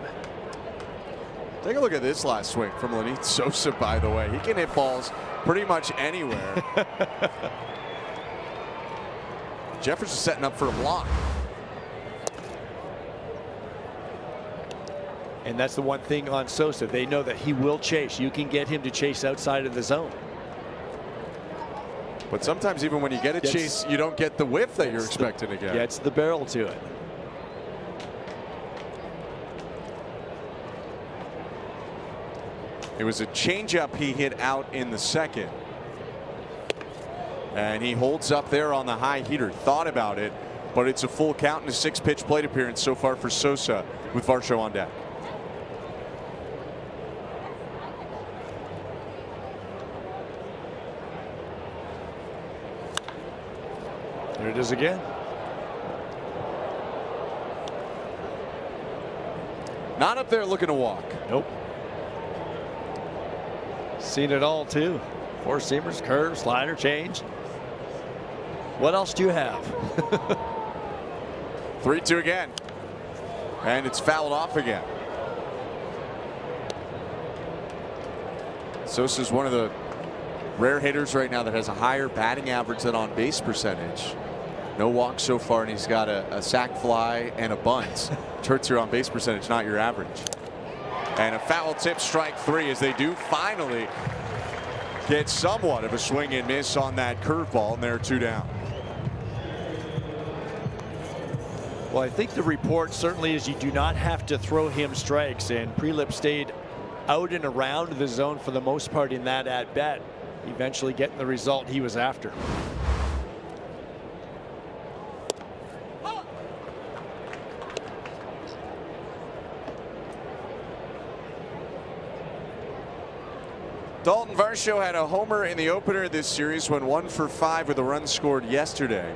Take a look at this last swing from Lenyn Sosa, by the way. He can hit balls pretty much anywhere. Jefferson's setting up for a block. And that's the one thing on Sosa. They know that he will chase. You can get him to chase outside of the zone. But sometimes even when you get a chase, you don't get the whiff that you're expecting to get. Gets the barrel to it. It was a changeup he hit out in the second. And he holds up there on the high heater. Thought about it, but it's a full count and a 6-pitch plate appearance so far for Sosa with Varsho on deck. There it is again. Not up there looking to walk. Nope. Seen it all too. Four seamers, curve, slider, change. What else do you have? 3-2 again. And it's fouled off again. Sosa's one of the rare hitters right now that has a higher batting average than on base percentage. No walks so far, and he's got a sac fly and a bunt. Hurts your on base percentage, not your average. And a foul tip, strike three, as they do finally get somewhat of a swing and miss on that curveball, and they're 2 down. Well, I think the report certainly is you do not have to throw him strikes, and Prelip stayed out and around the zone for the most part in that at bat, eventually getting the result he was after. Dalton Varsho had a homer in the opener this series, went 1 for 5 with a run scored yesterday.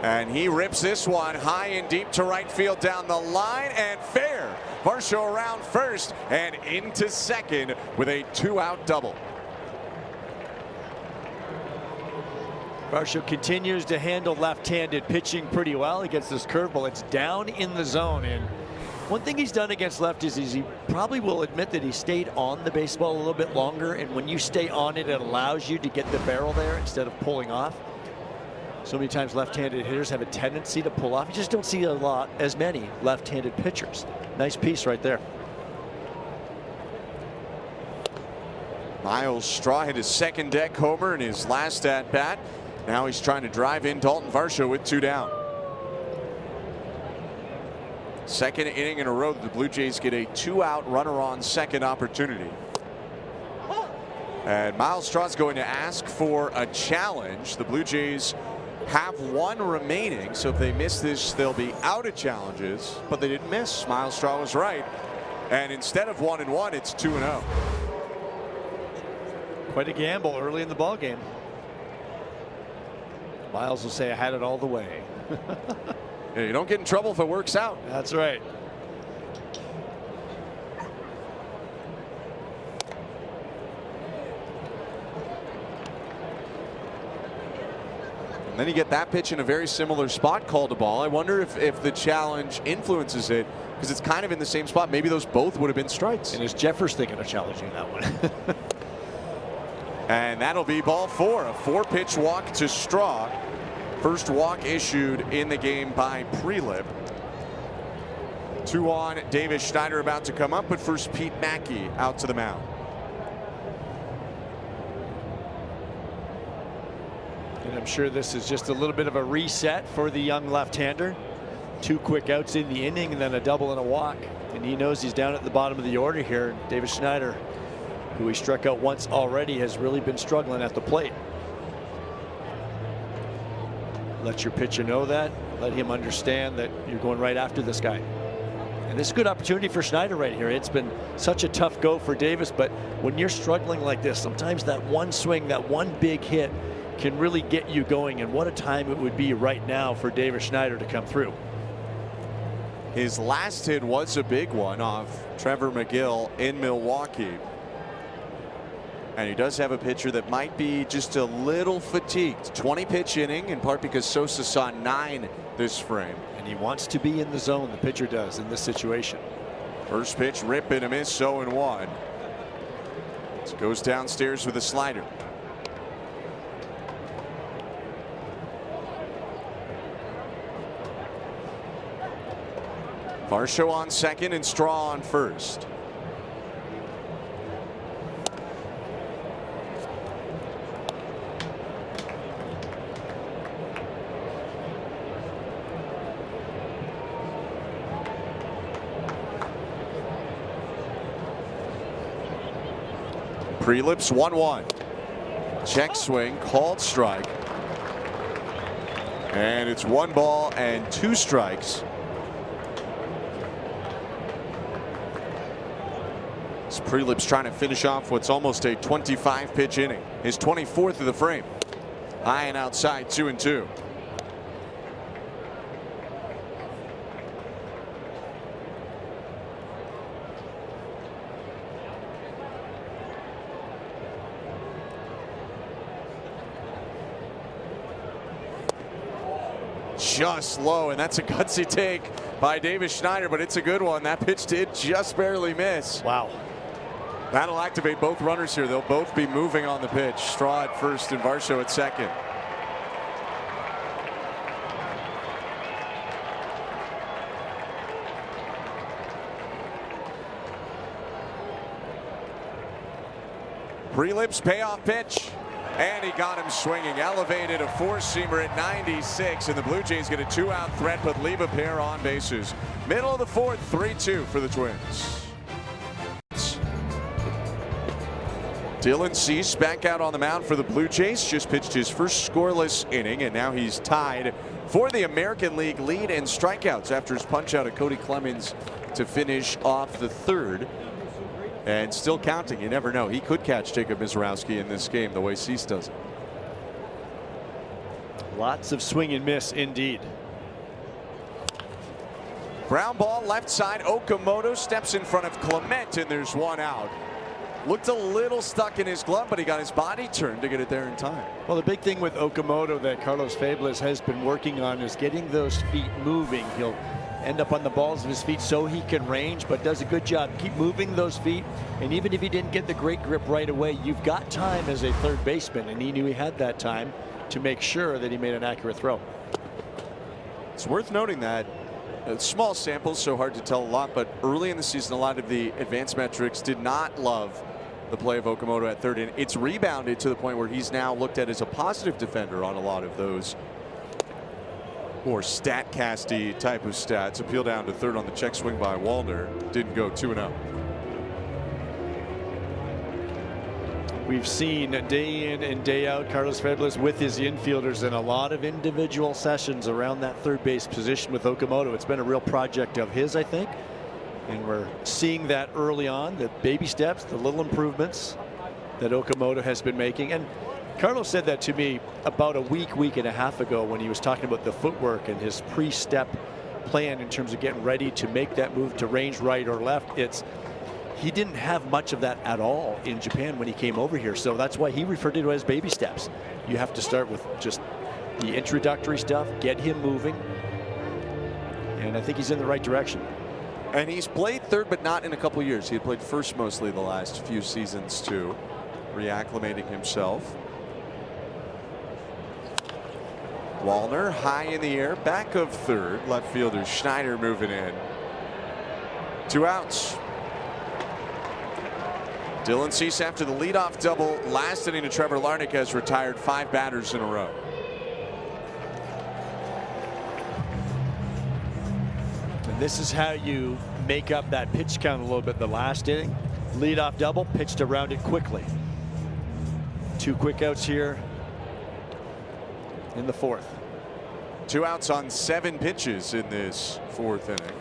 And he rips this one high and deep to right field down the line, and fair. Varsho around first and into second with a 2-out double. Varsho continues to handle left-handed pitching pretty well. He gets this curveball. It's down in the zone, and one thing he's done against lefties is he probably will admit that he stayed on the baseball a little bit longer, and when you stay on it, it allows you to get the barrel there instead of pulling off. So many times left-handed hitters have a tendency to pull off. You just don't see as many left-handed pitchers. Nice piece right there. Miles Straw hit his second deck homer in his last at bat. Now he's trying to drive in Dalton Varsho with 2 down. Second inning in a row that the Blue Jays get a 2-out runner on second opportunity. And Miles Straw's going to ask for a challenge. The Blue Jays have 1 remaining, so if they miss this, they'll be out of challenges. But they didn't miss. Miles Straw was right. And instead of 1-1, it's 2-0. Quite a gamble early in the ball game. Miles will say, I had it all the way. Yeah, you don't get in trouble if it works out. That's right. And then you get that pitch in a very similar spot called a ball. I wonder if the challenge influences it, because it's kind of in the same spot. Maybe those both would have been strikes. And is Jeffers thinking of challenging that one? And that'll be ball 4. A 4-pitch walk to Straw. First walk issued in the game by Prelip. 2 on. Davis Schneider about to come up, but first Pete Mackey out to the mound. And I'm sure this is just a little bit of a reset for the young left-hander. 2 quick outs in the inning and then a double and a walk. And he knows he's down at the bottom of the order here. Davis Schneider, who he struck out once already, has really been struggling at the plate. Let your pitcher know that. Let him understand that you're going right after this guy. And this is a good opportunity for Schneider right here. It's been such a tough go for Davis, but when you're struggling like this, sometimes that one swing, that one big hit can really get you going. And what a time it would be right now for Davis Schneider to come through. His last hit was a big one off Trevor McGill in Milwaukee. And he does have a pitcher that might be just a little fatigued. 20-pitch inning, in part because Sosa saw 9 this frame. And he wants to be in the zone, the pitcher does, in this situation. First pitch, rip and a miss, 0-1. So goes downstairs with a slider. Varsho on second and Straw on first. Prelips 1-1. Check swing, called strike. And it's 1 ball and 2 strikes. Prelips trying to finish off what's almost a 25-pitch inning. His 24th of the frame. High and outside, 2-2. Just low, and that's a gutsy take by Davis Schneider, but it's a good one. That pitch did just barely miss. Wow. That'll activate both runners here. They'll both be moving on the pitch. Straw at first and Varsho at second. Prelips payoff pitch. And he got him swinging. Elevated a 4-seamer at 96. And the Blue Jays get a 2-out threat, but leave a pair on bases. Middle of the 4th, 3-2 for the Twins. Dylan Cease back out on the mound for the Blue Jays. Just pitched his first scoreless inning, and now he's tied for the American League lead in strikeouts after his punch out of Cody Clemens to finish off the 3rd. And still counting. You never know. He could catch Jacob Mizorowski in this game the way Cease does it. Lots of swing and miss indeed. Ground ball left side. Okamoto steps in front of Clement, and there's 1 out. Looked a little stuck in his glove, but he got his body turned to get it there in time. Well, the big thing with Okamoto that Carlos Fablas has been working on is getting those feet moving. He'll end up on the balls of his feet so he can range, but does a good job. Keep moving those feet, and even if he didn't get the great grip right away, you've got time as a third baseman, and he knew he had that time to make sure that he made an accurate throw. It's worth noting that small samples, so hard to tell a lot, but early in the season, a lot of the advanced metrics did not love the play of Okamoto at third, and it's rebounded to the point where he's now looked at as a positive defender on a lot of those more stat-casty type of stats. Appeal down to third on the check swing by Wallner. Didn't go 2-0. We've seen day in and day out Carlos Fablas with his infielders in a lot of individual sessions around that third base position with Okamoto. It's been a real project of his, I think. And we're seeing that early on, the baby steps, the little improvements that Okamoto has been making. And Carlos said that to me about a week and a half ago when he was talking about the footwork and his pre-step plan in terms of getting ready to make that move to range right or left. He didn't have much of that at all in Japan when he came over here. So that's why he referred to it as baby steps. You have to start with just the introductory stuff, get him moving. And I think he's in the right direction. And he's played third, but not in a couple years. He had played first mostly the last few seasons too. reacclimating himself. Wallner high in the air, back of third. Left fielder Schneider moving in. 2 outs. Dylan Cease, after the leadoff double last inning to Trevor Larnach, has retired 5 batters in a row. And this is how you make up that pitch count a little bit. The last inning, leadoff double, pitched around it quickly. 2 quick outs here in the 4th. 2 outs on 7 pitches in this 4th inning.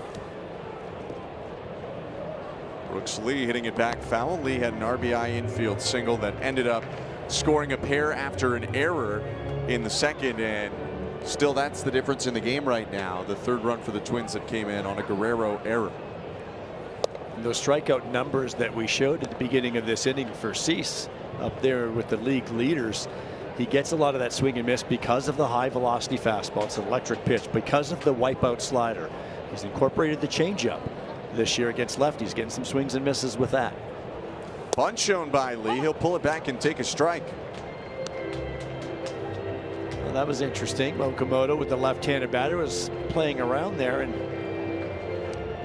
Brooks Lee hitting it back foul. Lee had an RBI infield single that ended up scoring a pair after an error in the 2nd, and still that's the difference in the game right now. The 3rd run for the Twins that came in on a Guerrero error. And those strikeout numbers that we showed at the beginning of this inning for Cease, up there with the league leaders, he gets a lot of that swing and miss because of the high velocity fastball. It's an electric pitch, because of the wipeout slider. He's incorporated the changeup this year against lefties, getting some swings and misses with that. Bunt shown by Lee. He'll pull it back and take a strike. Well, that was interesting. Okamoto with the left-handed batter was playing around there, and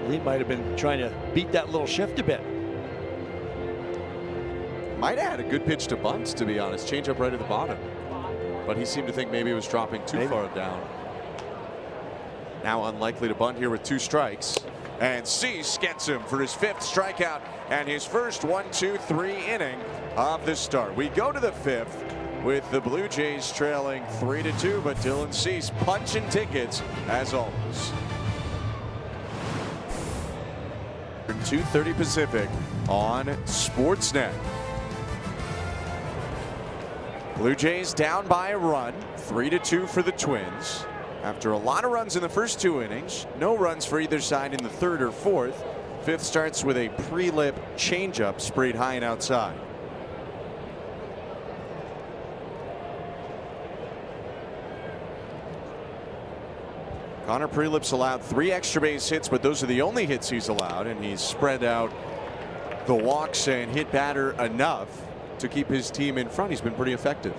Lee might have been trying to beat that little shift a bit. Might have had a good pitch to bunt, to be honest. Change up right at the bottom, but he seemed to think maybe it was dropping too far down. Now unlikely to bunt here with 2 strikes. And Cease gets him for his 5th strikeout and his first 1-2-3 inning of the start. We go to the 5th with the Blue Jays trailing 3-2, but Dylan Cease punching tickets as always. 2:30 Pacific on Sportsnet. Blue Jays down by a run, 3-2 for the Twins. After a lot of runs in the first 2 innings, no runs for either side in the 3rd or 4th. 5th starts with a pre-lip changeup sprayed high and outside. Connor Prelip's allowed 3 extra base hits, but those are the only hits he's allowed, and he's spread out the walks and hit batter enough to keep his team in front. He's been pretty effective.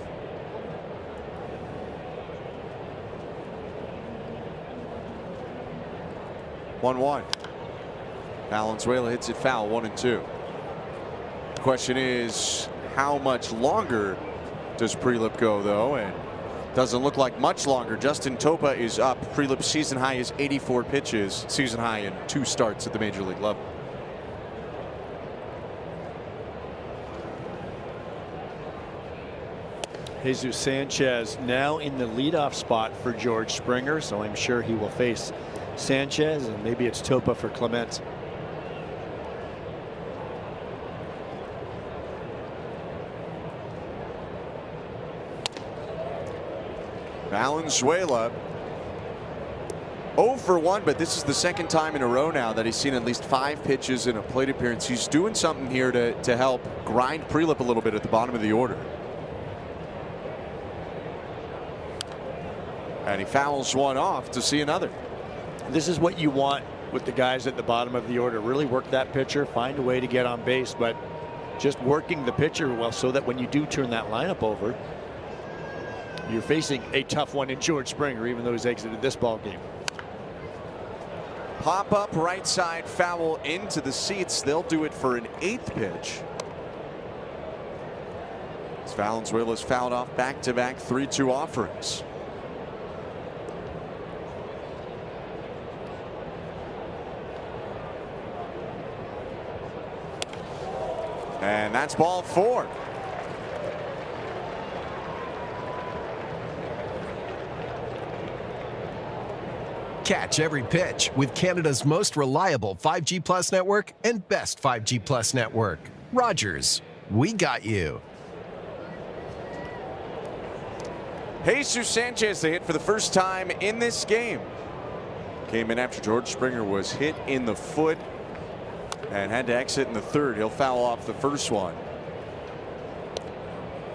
One. Valenzuela hits it foul, 1-2. The question is, how much longer does Prelip go, though? And doesn't look like much longer. Justin Topa is up. Prelip's season high is 84 pitches, season high in 2 starts at the major league level. Jesus Sanchez now in the leadoff spot for George Springer, so I'm sure he will face Sanchez, and maybe it's Topa for Clement. Valenzuela 0 for 1, but this is the 2nd time in a row now that he's seen at least 5 pitches in a plate appearance. He's doing something here to help grind Prelip a little bit at the bottom of the order. And he fouls one off to see another. This is what you want with the guys at the bottom of the order. Really work that pitcher, find a way to get on base, but just working the pitcher well so that when you do turn that lineup over, you're facing a tough one in George Springer, even though he's exited this ball game. Pop up right side foul into the seats. They'll do it for an 8th pitch. As Valenzuela's fouled off back-to-back 3-2 offerings. And that's ball 4. Catch every pitch with Canada's most reliable 5G Plus network and best 5G Plus network. Rogers, we got you. Jesus Sanchez, the hit for the first time in this game. Came in after George Springer was hit in the foot and had to exit in the 3rd. He'll foul off the first one.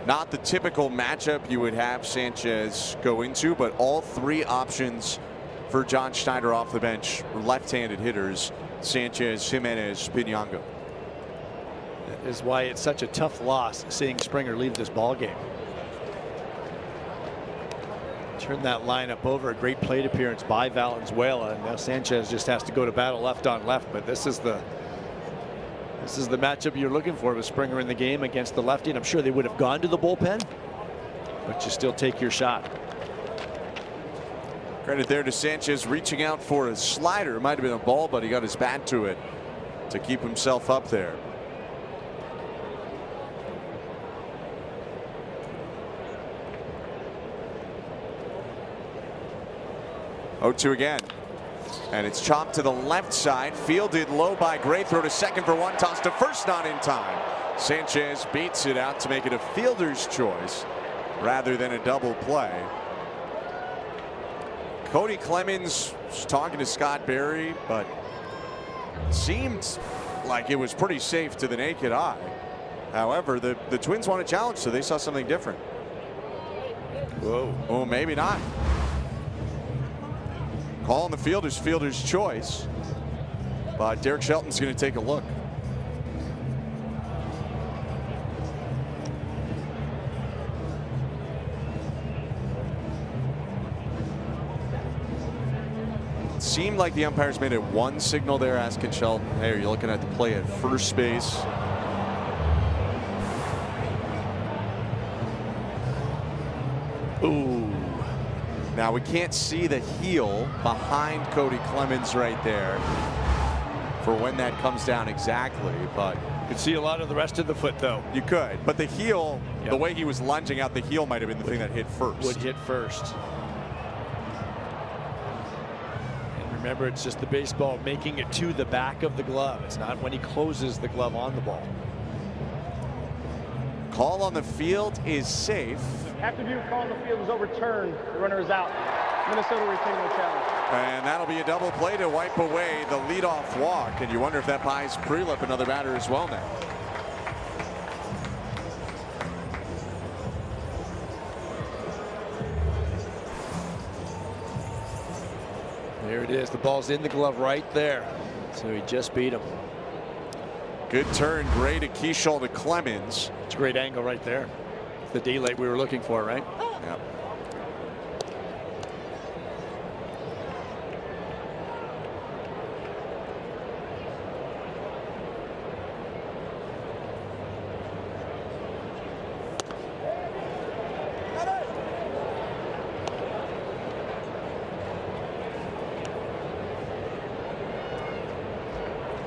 Not the typical matchup you would have Sanchez go into, but all 3 options for John Schneider off the bench, left-handed hitters, Sanchez, Jimenez, Piñango. That is why it's such a tough loss seeing Springer leave this ball game. Turn that lineup over. A great plate appearance by Valenzuela, and now Sanchez just has to go to battle left on left. But this is the matchup you're looking for with Springer in the game against the lefty. And I'm sure they would have gone to the bullpen, but you still take your shot. Credit there to Sanchez reaching out for a slider. It might have been a ball, but he got his bat to it to keep himself up there. Oh, 2 again. And it's chopped to the left side. Fielded low by Gray. Throw to second for one. Toss to first, not in time. Sanchez beats it out to make it a fielder's choice rather than a double play. Cody Clemens was talking to Scott Berry, but it seemed like it was pretty safe to the naked eye. However, the Twins want a challenge, so they saw something different. Whoa. Oh, maybe not. Call on the fielder's choice, but Derek Shelton's going to take a look. It seemed like the umpires made it one signal there, asking Shelton, hey, are you looking at the play at first base? Ooh. Now we can't see the heel behind Cody Clemens right there for when that comes down exactly, but you could see a lot of the rest of the foot, though. You could, but the heel, the way he was lunging out, the heel might have been the thing that hit first. Would hit first. And remember, it's just the baseball making it to the back of the glove. It's not when he closes the glove on the ball. Call on the field is safe. After view call on the field is overturned. The runner is out. Minnesota retaining the challenge. And that'll be a double play to wipe away the leadoff walk. And you wonder if that buys Prelip another batter as well now. There it is. The ball's in the glove right there. So he just beat him. Good turn. Gray to Keishall to Clemens. It's a great angle right there. The daylight we were looking for, right? Yep.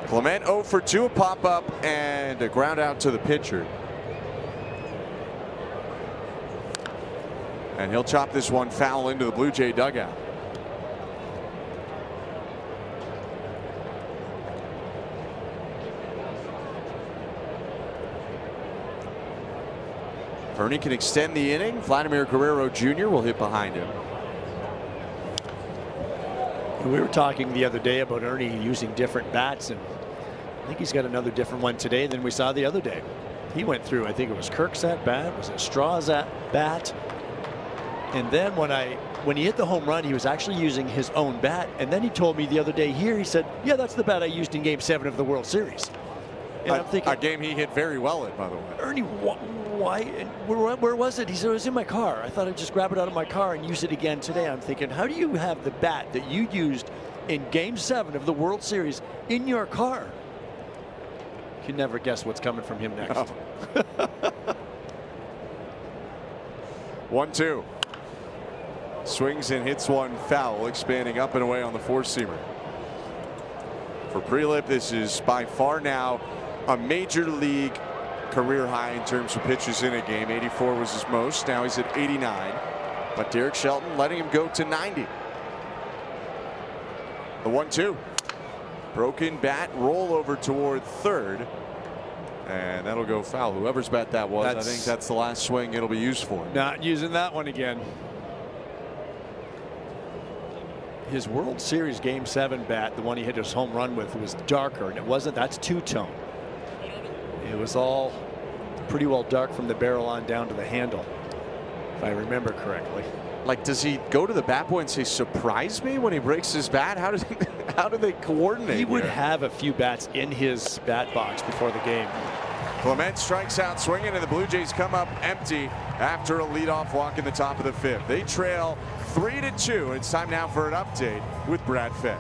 Clement 0 for 2, a pop up and a ground out to the pitcher. And he'll chop this one foul into the Blue Jay dugout. Fernie can extend the inning. Vladimir Guerrero Jr. will hit behind him. We were talking the other day about Ernie using different bats, and I think he's got another different one today than we saw the other day. He went through, I think it was Kirk's at bat, was it Straw's at bat? And then when he hit the home run, he was actually using his own bat. And then he told me the other day here, he said, yeah, that's the bat I used in Game 7 of the World Series. And I'm thinking, a game he hit very well in, by the way. Ernie, why? Where was it? He said, it was in my car. I thought I'd just grab it out of my car and use it again today. I'm thinking, how do you have the bat that you used in Game 7 of the World Series in your car? You can never guess what's coming from him next. Oh. 1-2. Swings and hits one foul, expanding up and away on the four-seamer. For Prelip, this is by far now a major league career high in terms of pitches in a game. 84 was his most. Now he's at 89. But Derek Shelton letting him go to 90. The 1-2. Broken bat, roll over toward third. And that'll go foul. Whoever's bat that was, I think that's the last swing it'll be used for. Not using that one again. His World Series Game 7 bat, the one he hit his home run with, was darker, and it wasn't. That's two-tone. It was all pretty well dark from the barrel on down to the handle, if I remember correctly. Like, does he go to the bat boy and say, surprise me, when he breaks his bat? How do they coordinate? He would have a few bats in his bat box before the game. Clement strikes out swinging, and the Blue Jays come up empty after a leadoff walk in the top of the 5th. They trail 3-2. It's time now for an update with Brad Fett.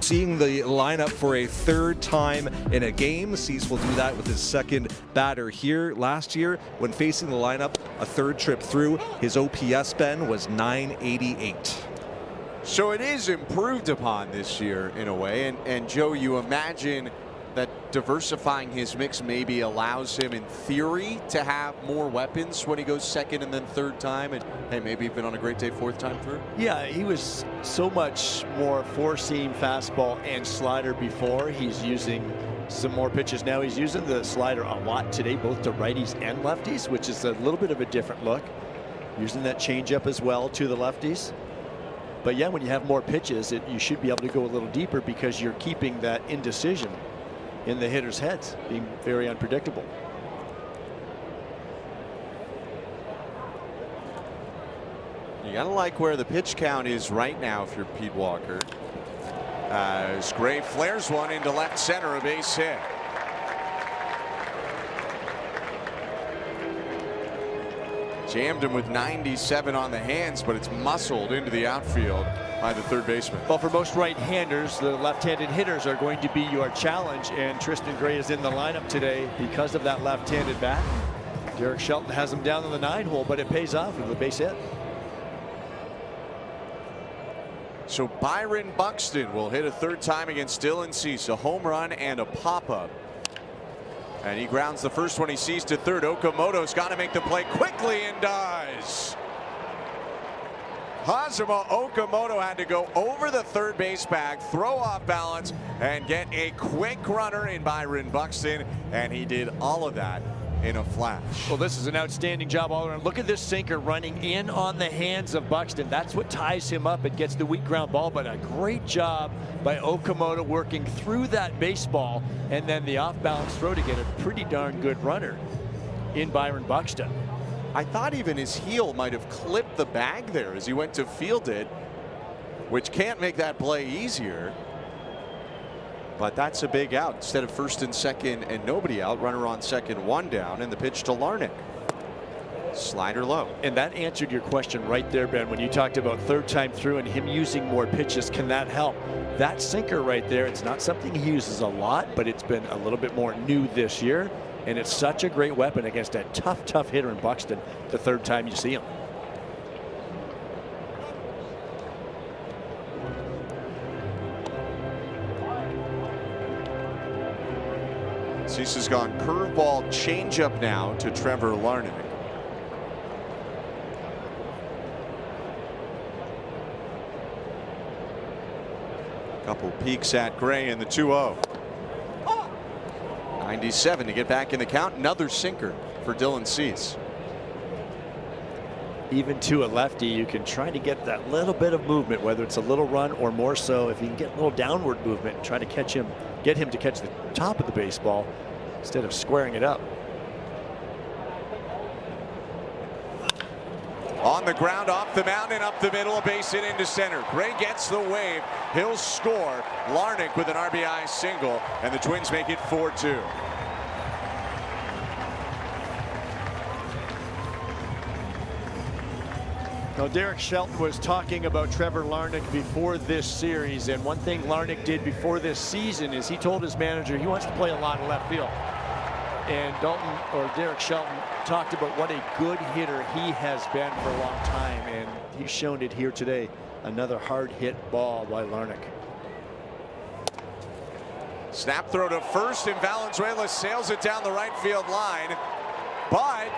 Seeing the lineup for a 3rd time in a game. Cease will do that with his 2nd batter here. Last year, when facing the lineup, a 3rd trip through, his OPS, Ben, was .988. So it is improved upon this year in a way. And Joe, you imagine that diversifying his mix maybe allows him, in theory, to have more weapons when he goes 2nd and then 3rd time, and hey, maybe even on a great day 4th time through. Yeah, he was so much more 4-seam fastball and slider before. He's using some more pitches now. He's using the slider a lot today, both to righties and lefties, which is a little bit of a different look. Using that changeup as well to the lefties. But yeah, when you have more pitches, you should be able to go a little deeper because you're keeping that indecision in the hitters' heads, being very unpredictable. You gotta like where the pitch count is right now if you're Pete Walker. As Gray flares one into left center, a base hit. Jammed him with 97 on the hands, but it's muscled into the outfield by the 3rd baseman. Well, for most right-handers, the left-handed hitters are going to be your challenge, and Tristan Gray is in the lineup today because of that left-handed bat. Derek Shelton has him down in the 9-hole, but it pays off with a base hit. So Byron Buxton will hit a 3rd time against Dylan Cease, a home run and a pop-up. And he grounds the first one he sees to 3rd. Okamoto's got to make the play quickly and does. Kazuma Okamoto had to go over the 3rd base bag, throw off balance, and get a quick runner in Byron Buxton. And he did all of that in a flash. Well, this is an outstanding job all around. Look at this sinker running in on the hands of Buxton. That's what ties him up. It gets the weak ground ball, but a great job by Okamoto working through that baseball and then the off-balance throw to get a pretty darn good runner in Byron Buxton. I thought even his heel might have clipped the bag there as he went to field it, which can't make that play easier. But that's a big out. Instead of 1st and 2nd and nobody out, runner on 2nd, 1 down, and the pitch to Larnach. Slider low. And that answered your question right there, Ben, when you talked about 3rd time through and him using more pitches. Can that help? That sinker right there, it's not something he uses a lot, but it's been a little bit more new this year. And it's such a great weapon against a tough hitter in Buxton the 3rd time you see him. Cease has gone curveball changeup now to Trevor Larnach. Couple peeks at Gray in the 2-0. 97 to get back in the count. Another sinker for Dylan Cease. Even to a lefty, you can try to get that little bit of movement, whether it's a little run or more so. If you can get a little downward movement, try to catch him, get him to catch the top of the baseball instead of squaring it up. On the ground, off the mound and up the middle, a base hit into center. Gray gets the wave. He'll score. Larnach with an RBI single, and the Twins make it 4-2. Now, Derek Shelton was talking about Trevor Larnach before this series, and one thing Larnach did before this season is he told his manager he wants to play a lot of left field. And Derek Shelton talked about what a good hitter he has been for a long time, and he's shown it here today. Another hard hit ball by Larnach. Snap throw to first, and Valenzuela sails it down the right field line. But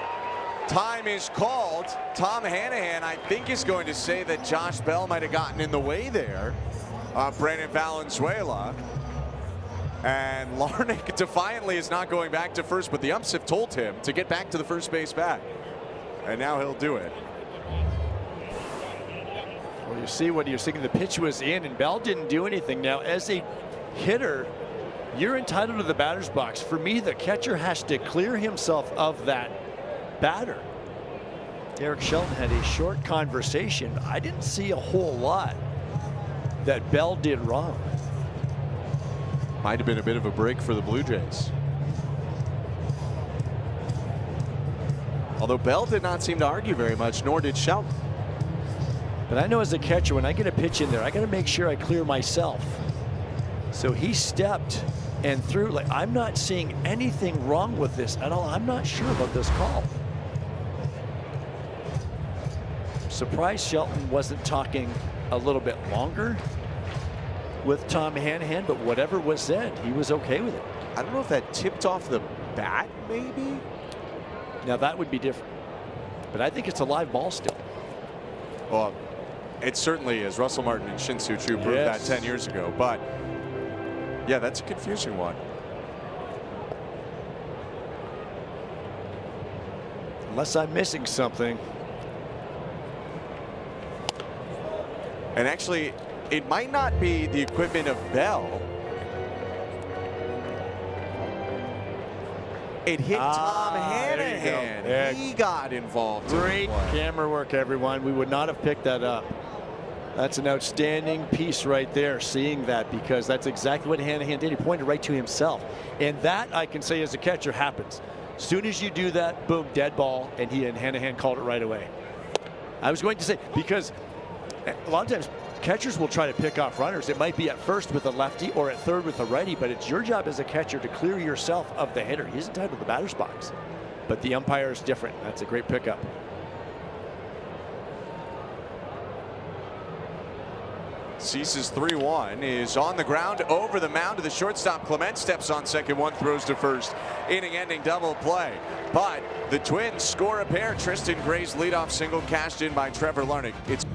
time is called. Tom Hanahan, I think, is going to say that Josh Bell might have gotten in the way there of Brandon Valenzuela. And Larnach defiantly is not going back to first, but the umps have told him to get back to the first base bag. And now he'll do it. Well, you see what you're seeing. The pitch was in, and Bell didn't do anything. Now, as a hitter, you're entitled to the batter's box. For me, the catcher has to clear himself of that batter. Derek Shelton had a short conversation. I didn't see a whole lot that Bell did wrong. Might have been a bit of a break for the Blue Jays. Although Bell did not seem to argue very much, nor did Shelton. But I know as a catcher, when I get a pitch in there, I got to make sure I clear myself. So he stepped and threw. Like, I'm not seeing anything wrong with this at all. I'm not sure about this call. Surprised Shelton wasn't talking a little bit longer with Tom Hanahan, but whatever was said, he was okay with it. I don't know if that tipped off the bat, maybe? Now that would be different. But I think it's a live ball still. Well, it certainly is. Russell Martin and Shin-Soo Choo proved that 10 years ago. But, yeah, that's a confusing one. Unless I'm missing something. And actually, it might not be the equipment of Bell. It hit Tom Hanahan. He got involved. Great camera work, everyone. We would not have picked that up. That's an outstanding piece right there, seeing that, because that's exactly what Hanahan did. He pointed right to himself. And that, I can say as a catcher, happens. As soon as you do that, boom, dead ball, and Hanahan called it right away. I was going to say, because a lot of times catchers will try to pick off runners. It might be at first with a lefty or at third with a righty, but it's your job as a catcher to clear yourself of the hitter. He's entitled to the batter's box, but the umpire is different. That's a great pickup. Cease's 3-1 is on the ground over the mound to the shortstop. Clement steps on second, one throws to first. Inning-ending double play. But the Twins score a pair. Tristan Gray's leadoff single cashed in by Trevor Larnach. It's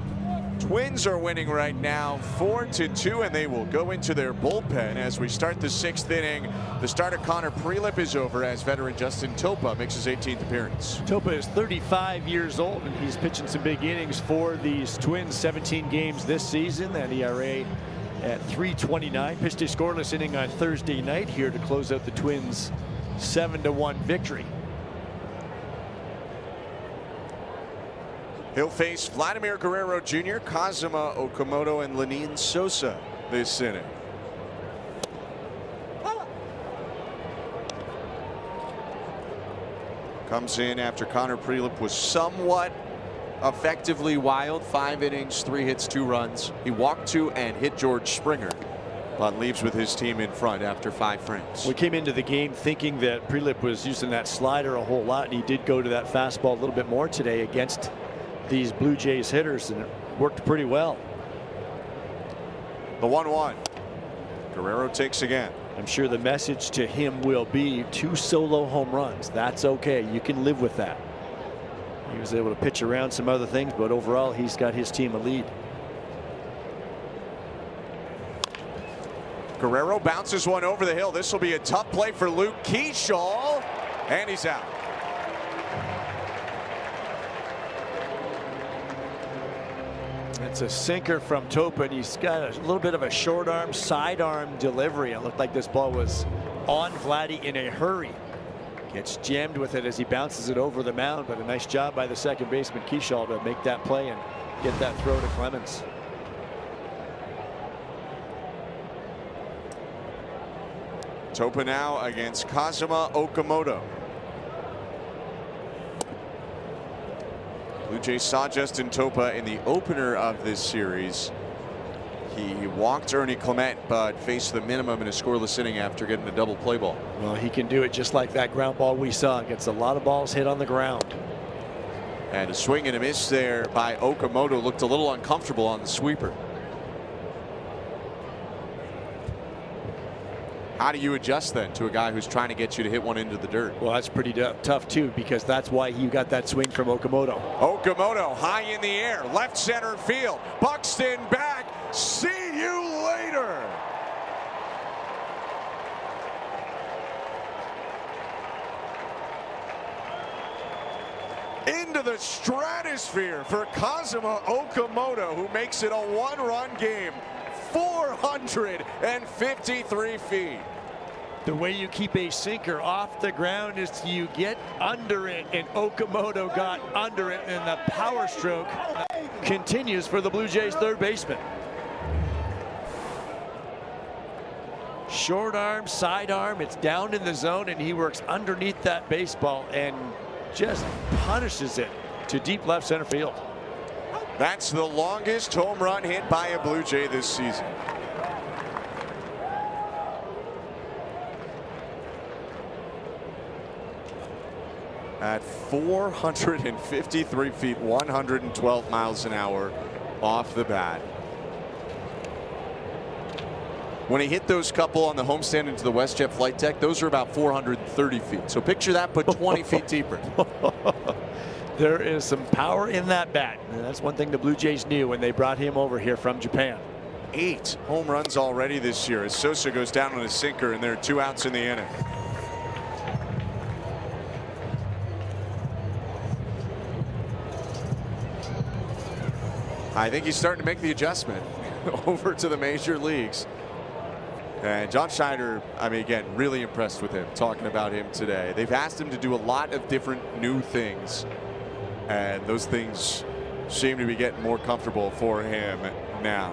Twins are winning right now 4-2, and they will go into their bullpen as we start the 6th inning. The starter Connor Prelip is over as veteran Justin Topa makes his 18th appearance. Topa is 35 years old, and he's pitching some big innings for these Twins. 17 games this season. That ERA at 3.29. Pitched a scoreless inning on Thursday night here to close out the Twins' 7-1 victory. He'll face Vladimir Guerrero Jr., Kazuma Okamoto, and Lenyn Sosa this inning. Comes in after Connor Prelip was somewhat effectively wild. 5 innings, 3 hits, 2 runs. He walked 2 and hit George Springer, but leaves with his team in front after 5 frames. We came into the game thinking that Prelip was using that slider a whole lot, and he did go to that fastball a little bit more today against these Blue Jays hitters, and it worked pretty well. The 1-1. Guerrero takes again. I'm sure the message to him will be 2 solo home runs. That's okay. You can live with that. He was able to pitch around some other things, but overall he's got his team a lead. Guerrero bounces one over the hill. This will be a tough play for Luke Keeschall, and he's out. It's a sinker from Topa, and he's got a little bit of a short arm, sidearm delivery. It looked like this ball was on Vladdy in a hurry. Gets jammed with it as he bounces it over the mound, but a nice job by the second baseman Keeschall to make that play and get that throw to Clemens. Topa now against Kazuma Okamoto. Blue Jays saw Justin Topa in the opener of this series. He walked Ernie Clement, but faced the minimum in a scoreless inning after getting a double play ball. Well, he can do it just like that ground ball we saw. Gets a lot of balls hit on the ground. And a swing and a miss there by Okamoto. Looked a little uncomfortable on the sweeper. How do you adjust then to a guy who's trying to get you to hit one into the dirt? Well, that's pretty tough too, because that's why you got that swing from Okamoto. Okamoto high in the air, left center field. Buxton back. See you later. Into the stratosphere for Kazuma Okamoto, who makes it a 1-run game. 453 feet. The way you keep a sinker off the ground is you get under it, and Okamoto got under it, and the power stroke continues for the Blue Jays third baseman. Short arm, side arm, it's down in the zone, and he works underneath that baseball and just punishes it to deep left center field. That's the longest home run hit by a Blue Jay this season. At 453 feet, 112 miles an hour off the bat. When he hit those couple on the homestand into the WestJet flight deck, those are about 430 feet. So picture that, but 20 feet deeper. There is some power in that bat. And that's one thing the Blue Jays knew when they brought him over here from Japan. 8 home runs already this year as Sosa goes down on a sinker, and there are 2 outs in the inning. I think he's starting to make the adjustment over to the major leagues. And John Schneider, I mean, again, really impressed with him, talking about him today. They've asked him to do a lot of different new things, and those things seem to be getting more comfortable for him now.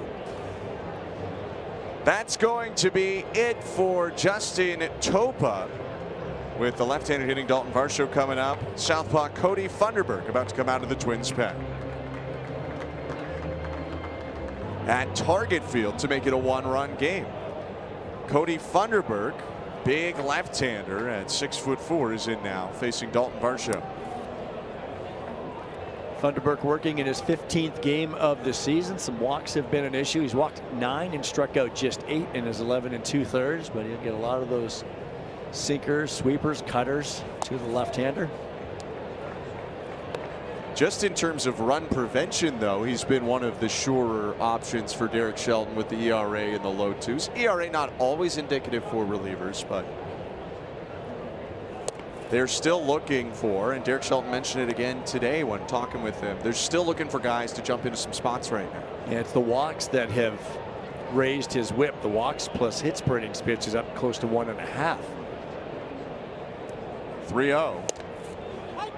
That's going to be it for Justin Topa, with the left-handed hitting Dalton Varsho coming up. Southpaw Cody Funderburk about to come out of the Twins pen. At Target Field to make it a 1-run game. Cody Funderburk, big left-hander at 6'4", is in now, facing Dalton Varsho. Funderburk working in his 15th game of the season. Some walks have been an issue. He's walked 9 and struck out just 8 in his 11 2/3, but he'll get a lot of those sinkers, sweepers, cutters to the left-hander. Just in terms of run prevention, though, he's been one of the surer options for Derek Shelton with the ERA in the low 2s. ERA not always indicative for relievers, but they're still looking for, and Derek Shelton mentioned it again today when talking with him, they're still looking for guys to jump into some spots right now. Yeah, it's the walks that have raised his whip. The walks plus hits per innings pitch is up close to 1.5. 3-0.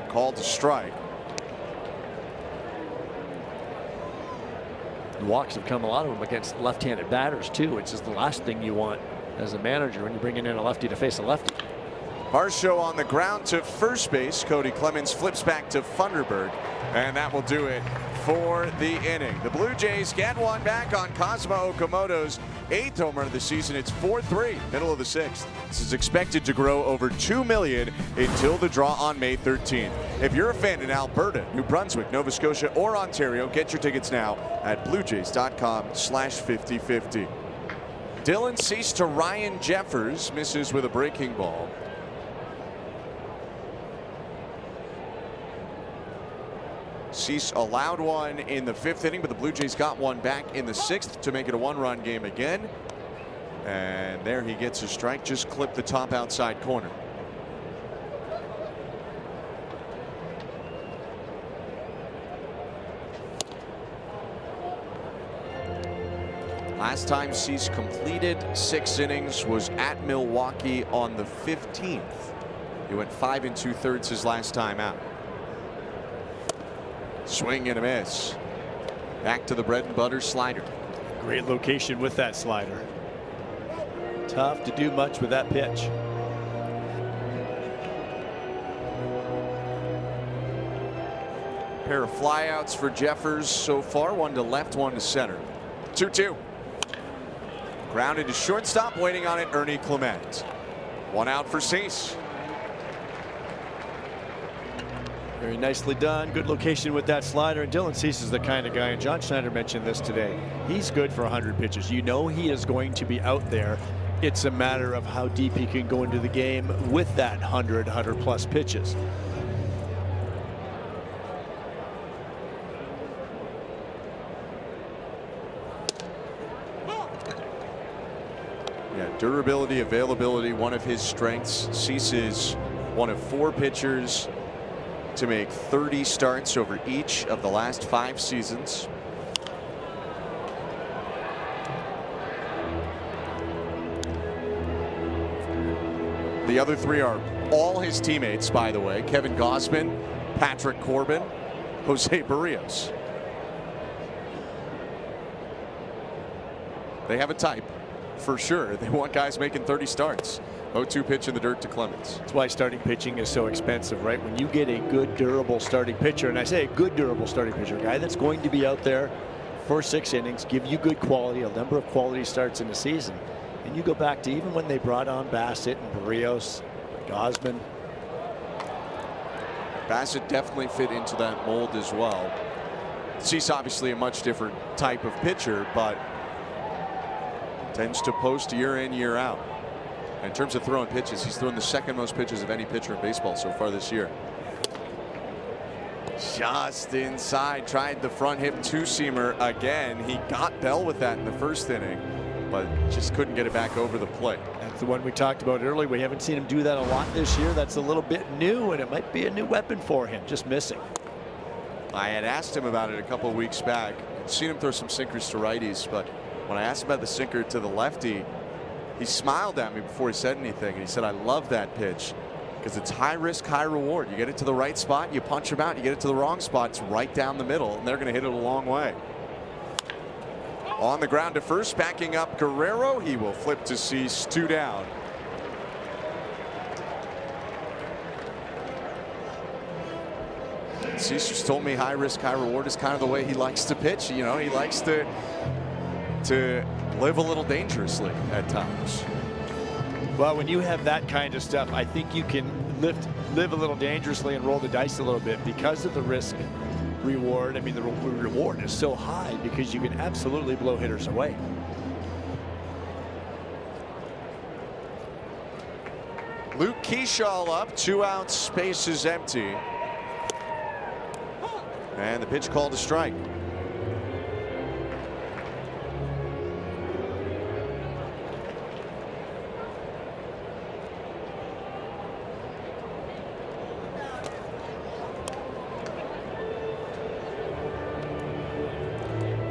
Called to strike. The walks have come, a lot of them, against left-handed batters too, which is the last thing you want as a manager when you're bringing in a lefty to face a lefty. Varsho on the ground to first base. Cody Clemens flips back to Funderburk, and that will do it for the inning. The Blue Jays get one back on Kazuma Okamoto's 8th homer of the season. It's 4-3, middle of the 6th. This is expected to grow over 2 million until the draw on May 13th. If you're a fan in Alberta, New Brunswick, Nova Scotia, or Ontario, get your tickets now at bluejays.com/5050. Dylan Cease to Ryan Jeffers, misses with a breaking ball. Cease allowed one in the 5th inning, but the Blue Jays got one back in the 6th to make it a 1-run game again. And there he gets a strike, just clipped the top outside corner. Last time Cease completed 6 innings was at Milwaukee on the 15th. He went 5 2/3 his last time out. Swing and a miss. Back to the bread and butter slider. Great location with that slider. Tough to do much with that pitch. Pair of flyouts for Jeffers so far. One to left, one to center. 2-2. Grounded to shortstop, waiting on it, Ernie Clement. 1 out for Cease. Very nicely done. Good location with that slider. And Dylan Cease is the kind of guy, and John Schneider mentioned this today, he's good for 100 pitches. You know he is going to be out there. It's a matter of how deep he can go into the game with that 100 plus pitches. Yeah, durability, availability, one of his strengths. Cease is one of 4 pitchers to make 30 starts over each of the last 5 seasons. The other 3 are all his teammates, by the way. Kevin Gausman, Patrick Corbin, Jose Barrios. They have a type. for sure. They want guys making 30 starts. 0-2 pitch in the dirt to Clemens. That's why starting pitching is so expensive, right? When you get a good, durable starting pitcher, and I say a good, durable starting pitcher, a guy that's going to be out there for 6 innings, give you good quality, a number of quality starts in the season. And you go back to even when they brought on Bassett and Barrios, Gosman. Bassett definitely fit into that mold as well. Cease obviously a much different type of pitcher, but tends to post year in, year out. In terms of throwing pitches, he's thrown the second most pitches of any pitcher in baseball so far this year. Just inside, tried the front hip two-seamer again. He got Bell with that in the first inning, but just couldn't get it back over the plate. That's the one we talked about earlier. We haven't seen him do that a lot this year. That's a little bit new, and it might be a new weapon for him, just missing. I had asked him about it a couple of weeks back. I'd seen him throw some sinkers to righties, but when I asked him about the sinker to the lefty, he smiled at me before he said anything, and he said, I love that pitch because it's high risk, high reward. You get it to the right spot, you punch him out. You get it to the wrong spot, it's right down the middle, and they're going to hit it a long way. On the ground to first, backing up Guerrero. He will flip to Cease, 2 down. Cease just told me high risk, high reward is kind of the way he likes to pitch. You know, he likes to live a little dangerously at times. Well, when you have that kind of stuff, I think you can live a little dangerously and roll the dice a little bit because of the risk reward. I mean, the reward is so high because you can absolutely blow hitters away. Luke Keyshaw up, 2 outs, space is empty. And the pitch called a strike.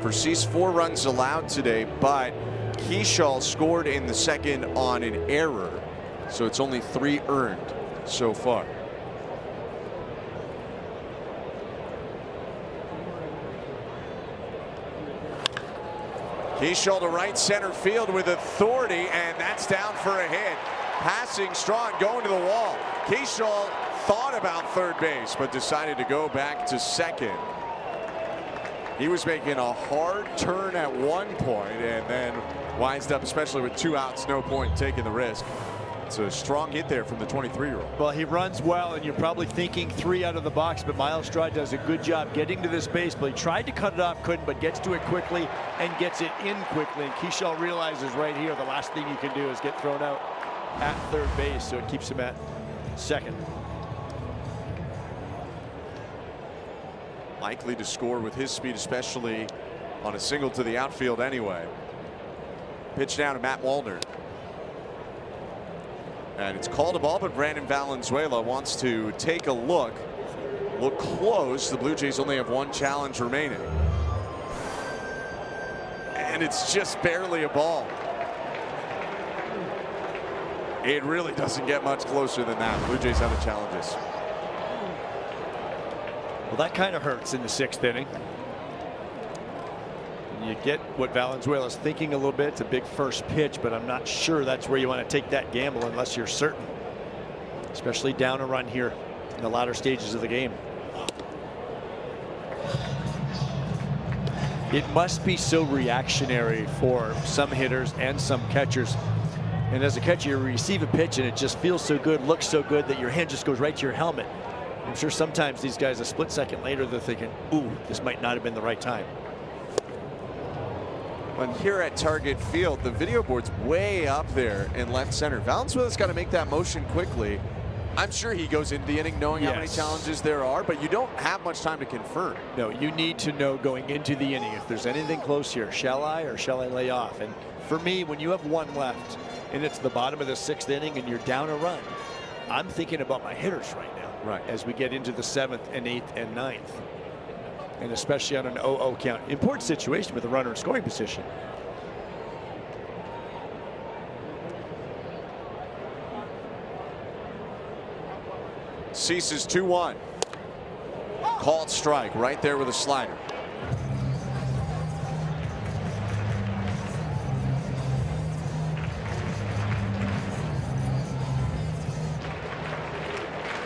For Cease, 4 runs allowed today, but Keyshaw scored in the second on an error, so it's only 3 earned so far. Keyshaw to right center field with authority, and that's down for a hit. Passing strong, going to the wall. Keyshaw thought about third base, but decided to go back to second. He was making a hard turn at one point and then wised up, especially with 2 outs, no point taking the risk. It's a strong hit there from the 23-year-old. Well, he runs well, and you're probably thinking 3 out of the box, but Miles Straw does a good job getting to this base. But he tried to cut it off, couldn't, but gets to it quickly and gets it in quickly. And Keyshaw realizes right here the last thing you can do is get thrown out at third base, so it keeps him at second. Likely to score with his speed, especially on a single to the outfield anyway. Pitch down to Matt Wallner. And it's called a ball, but Brandon Valenzuela wants to take a look close. The Blue Jays only have 1 challenge remaining. And it's just barely a ball. It really doesn't get much closer than that. Blue Jays have the challenges. Well, that kind of hurts in the 6th inning. And you get what Valenzuela's thinking a little bit. It's a big first pitch, but I'm not sure that's where you want to take that gamble unless you're certain, especially down a run here in the latter stages of the game. It must be so reactionary for some hitters and some catchers. And as a catcher, you receive a pitch and it just feels so good, looks so good that your hand just goes right to your helmet. I'm sure sometimes these guys, a split second later, they're thinking, ooh, this might not have been the right time. And here at Target Field, the video board's way up there in left center. Valenzuela's got to make that motion quickly. I'm sure he goes into the inning knowing how many challenges there are, but you don't have much time to confirm. No, you need to know going into the inning if there's anything close here. Shall I or shall I lay off? And for me, when you have 1 left and it's the bottom of the 6th inning and you're down a run, I'm thinking about my hitters right now. Right. As we get into the 7th and 8th and 9th. And especially on an 0-0 count. Important situation with a runner in scoring position. Ceases 2-1. Called strike right there with a slider.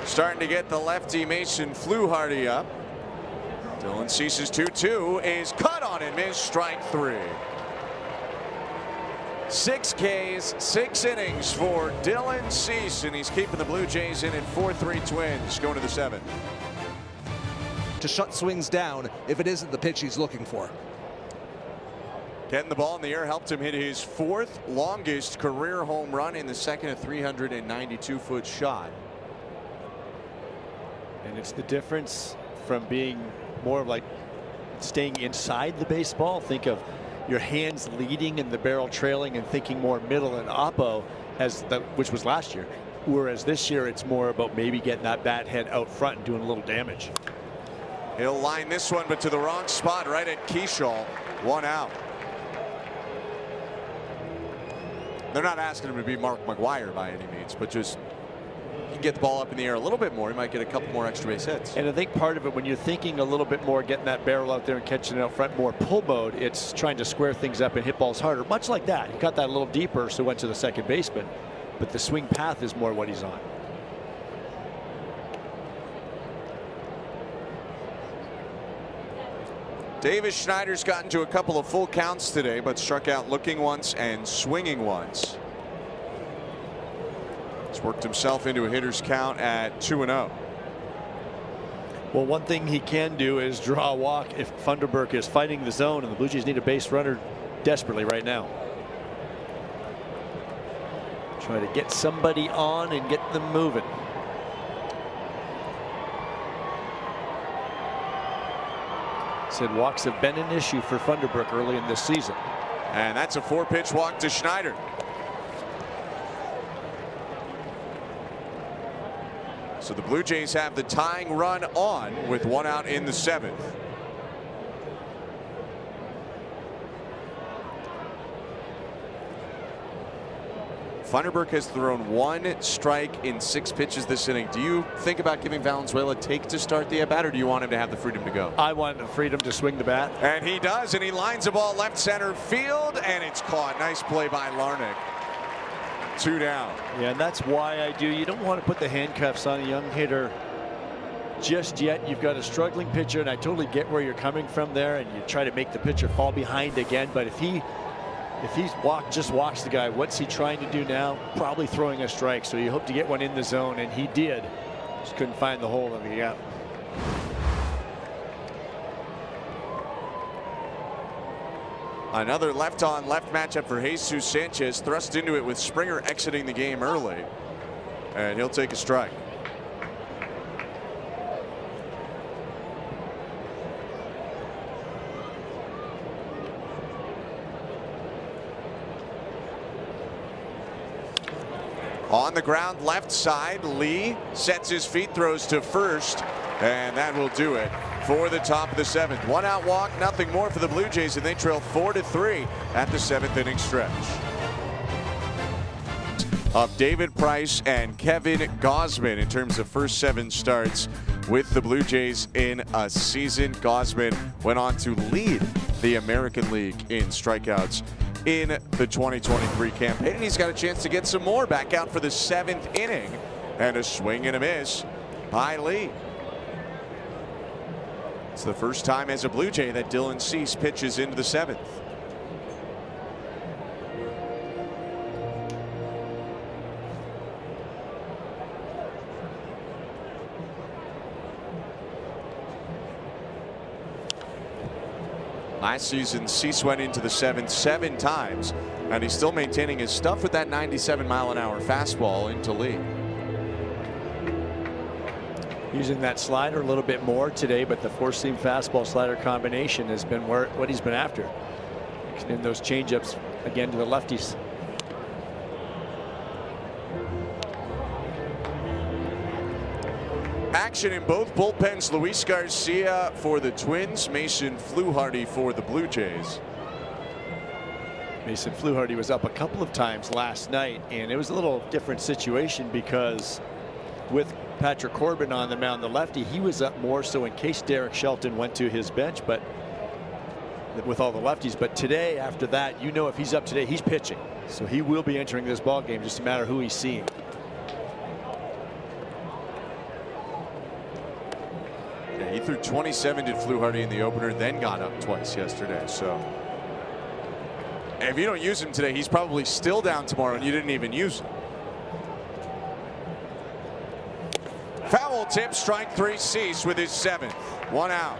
Starting to get the lefty Mason Fluharty up. Dylan Cease's 2-2 is cut on and missed, strike 3. 6 Ks, 6 innings for Dylan Cease, and he's keeping the Blue Jays in at 4-3 Twins, going to the 7th. To shut swings down if it isn't the pitch he's looking for. Getting the ball in the air helped him hit his 4th longest career home run in the second, a 392-foot shot. And it's the difference from being more of like staying inside the baseball. Think of your hands leading and the barrel trailing, and thinking more middle and oppo, which was last year. Whereas this year it's more about maybe getting that bat head out front and doing a little damage. He'll line this one, but to the wrong spot, right at Keyshaw. 1 out. They're not asking him to be Mark McGwire by any means, but just he can get the ball up in the air a little bit more. He might get a couple more extra base hits. And I think part of it, when you're thinking a little bit more, getting that barrel out there and catching it out front, more pull mode, it's trying to square things up and hit balls harder. Much like that. He got that a little deeper, so went to the second baseman. But the swing path is more what he's on. Davis Schneider's gotten to a couple of full counts today, but struck out looking once and swinging once. He's worked himself into a hitter's count at 2-0. Well, one thing he can do is draw a walk if Funderburk is fighting the zone, and the Blue Jays need a base runner desperately right now. Try to get somebody on and get them moving. Said walks have been an issue for Funderburk early in this season. And that's a 4-pitch walk to Schneider. So the Blue Jays have the tying run on with 1 out in the 7th. Funderburk has thrown 1 strike in 6 pitches this inning. Do you think about giving Valenzuela a take to start the at-bat, or do you want him to have the freedom to go? I want the freedom to swing the bat. And he does, and he lines the ball left center field, and it's caught. Nice play by Larnach. 2 down. Yeah, and that's why I do. You don't want to put the handcuffs on a young hitter just yet. You've got a struggling pitcher, and I totally get where you're coming from there, and you try to make the pitcher fall behind again. But if he's just walks the guy, what's he trying to do now? Probably throwing a strike. So you hope to get one in the zone, and he did. Just couldn't find the hole in the gap. Another left-on-left matchup for Jesus Sanchez. Thrust into it with Springer exiting the game early, and he'll take a strike. On the ground left side, Lee sets his feet, throws to first, and that will do it for the top of the 7th. 1 out walk, nothing more for the Blue Jays, and they trail 4-3 at the 7th inning stretch. Of David Price and Kevin Gausman in terms of first 7 starts with the Blue Jays in a season. Gausman went on to lead the American League in strikeouts in the 2023 campaign, and he's got a chance to get some more. Back out for the 7th inning, and a swing and a miss by Lee. It's the first time as a Blue Jay that Dylan Cease pitches into the 7th. Last season, Cease went into the 7th 7 times, and he's still maintaining his stuff with that 97-mile-an-hour fastball into Lee. Using that slider a little bit more today, but the 4-seam fastball slider combination has been what he's been after. In those changeups again to the lefties. Action in both bullpens. Luis Garcia for the Twins, Mason Fluharty for the Blue Jays. Mason Fluharty was up a couple of times last night, and it was a little different situation because with Patrick Corbin on the mound, the lefty, he was up more so in case Derek Shelton went to his bench, but with all the lefties. But today, after that, you know, if he's up today, he's pitching, so he will be entering this ball game, just a matter who he's seeing. Yeah, he threw 27 to Fluharty in the opener, then got up twice yesterday. So if you don't use him today, he's probably still down tomorrow, and you didn't even use him. Foul tip, strike 3, Cease with his 7th. 1 out.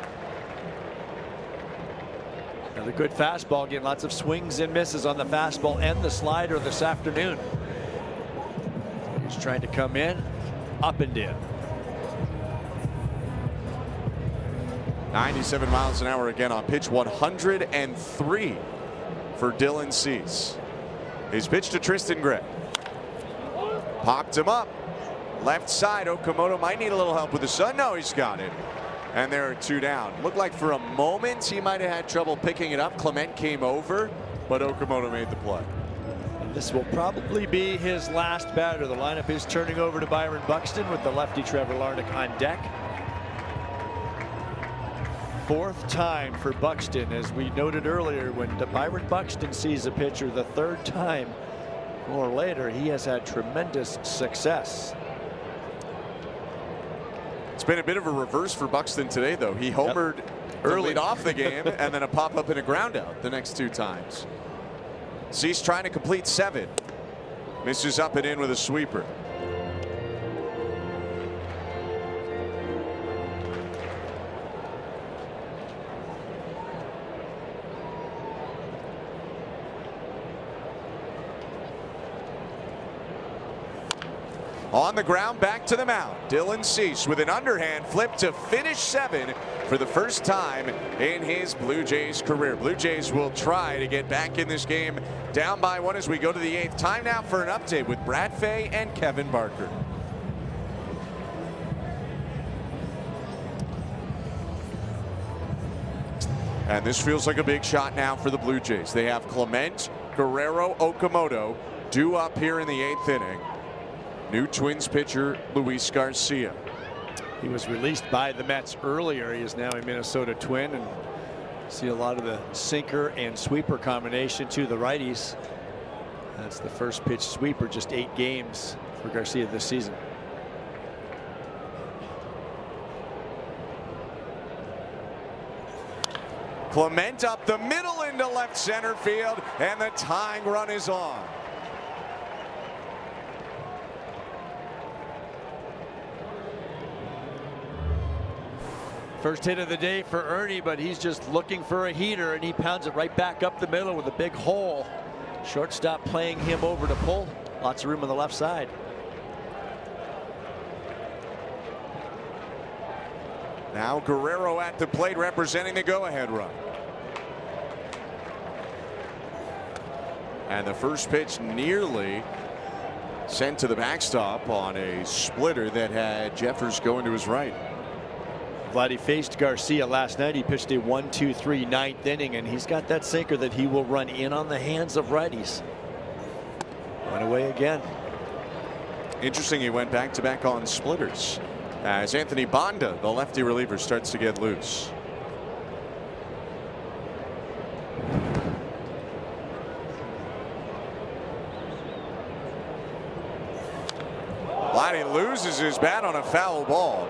Another good fastball, getting lots of swings and misses on the fastball and the slider this afternoon. He's trying to come in, up and in. 97 miles an hour again on pitch. 103 for Dylan Cease. His pitch to Tristan Gray. Popped him up. Left side, Okamoto might need a little help with the sun. No, he's got it. And there are 2 down. Looked like for a moment he might have had trouble picking it up. Clement came over, but Okamoto made the play. And this will probably be his last batter. The lineup is turning over to Byron Buxton with the lefty Trevor Larnach on deck. 4th time for Buxton, as we noted earlier, when Byron Buxton sees a pitcher the 3rd time or later, he has had tremendous success. It's been a bit of a reverse for Buxton today, though. He homered early off the game and then a pop-up and a ground-out the next 2 times. Cease trying to complete 7. Misses up and in with a sweeper. On the ground, back to the mound. Dylan Cease with an underhand flip to finish 7 for the first time in his Blue Jays career. Blue Jays will try to get back in this game down by 1 as we go to the 8th. Time now for an update with Brad Fay and Kevin Barker. And this feels like a big shot now for the Blue Jays. They have Clement, Guerrero, Okamoto due up here in the 8th inning. New Twins pitcher Luis Garcia. He was released by the Mets earlier. He is now a Minnesota Twin, and see a lot of the sinker and sweeper combination to the righties. That's the first pitch sweeper, just 8 games for Garcia this season. Clement up the middle into left center field, and the tying run is on. First hit of the day for Ernie, but he's just looking for a heater, and he pounds it right back up the middle with a big hole. Shortstop playing him over to pull. Lots of room on the left side. Now Guerrero at the plate representing the go-ahead run. And the first pitch nearly sent to the backstop on a splitter that had Jeffers going to his right. Vladdy faced Garcia last night. He pitched a 1-2-3 9th inning, and he's got that sinker that he will run in on the hands of righties. Went away again. Interesting, he went back-to-back on splitters as Anthony Banda, the lefty reliever, starts to get loose. Vladdy loses his bat on a foul ball.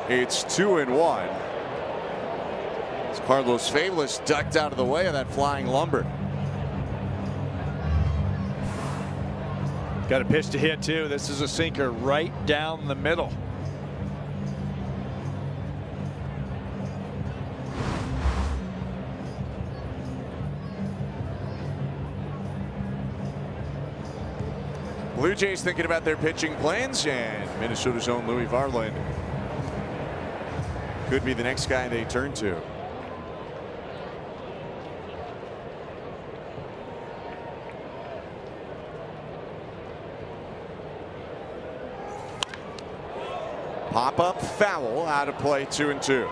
It's 2-1. As Carlos Fabulous ducked out of the way of that flying lumber. Got a pitch to hit too. This is a sinker right down the middle. Blue Jays thinking about their pitching plans, and Minnesota's own Louis Varland could be the next guy they turn to. Pop-up foul, out of play, 2-2.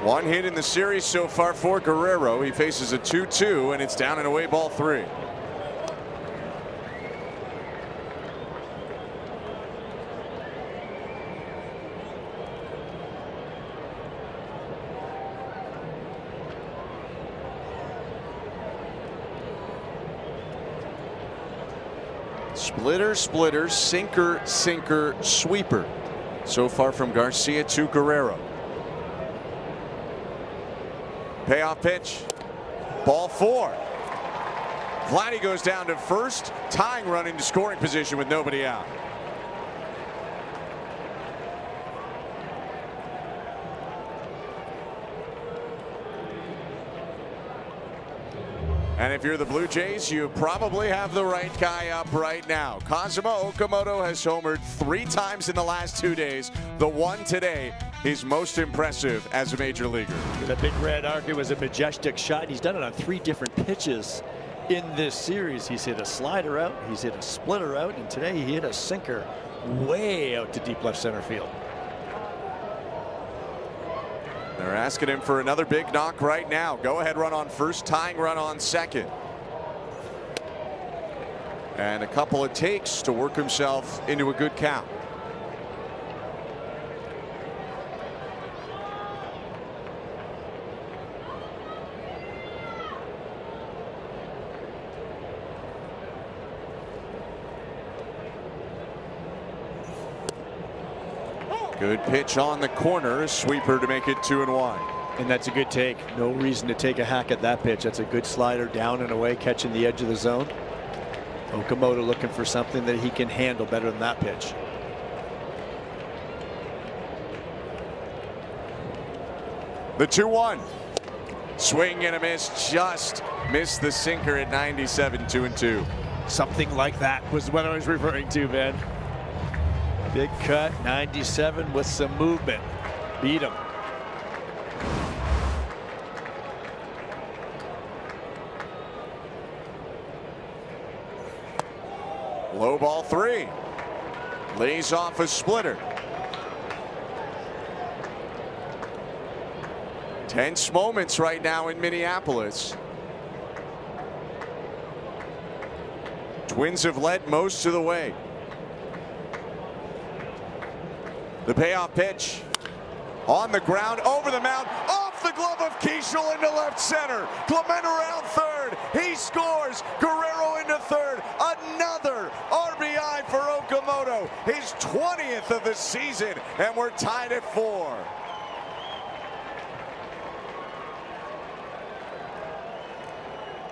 One hit in the series so far for Guerrero. He faces a 2-2, and it's down and away, ball 3. Splitter, splitter, sinker, sinker, sweeper. So far from Garcia to Guerrero. Payoff pitch. Ball 4. Vladdy goes down to first, tying run into scoring position with nobody out. And if you're the Blue Jays, you probably have the right guy up right now. Kazuma Okamoto has homered 3 times in the last 2 days. The one today, he's most impressive as a major leaguer. The big red arc, it was a majestic shot. He's done it on 3 different pitches in this series. He's hit a slider out, he's hit a splitter out, and today he hit a sinker way out to deep left center field. They're asking him for another big knock right now. Go ahead run on first, tying run on second. And a couple of takes to work himself into a good count. Good pitch on the corner, a sweeper to make it 2-1. And that's a good take. No reason to take a hack at that pitch. That's a good slider down and away, catching the edge of the zone. Okamoto looking for something that he can handle better than that pitch. The 2-1. Swing and a miss, just missed the sinker at 97, 2-2. Something like that was what I was referring to, Ben. Big cut, 97 with some movement. Beat him. Low ball 3. Lays off a splitter. Tense moments right now in Minneapolis. Twins have led most of the way. The payoff pitch on the ground, over the mound, off the glove of Keishel into left center. Clement around third. He scores. Guerrero into third. Another RBI for Okamoto. His 20th of the season, and we're tied at 4.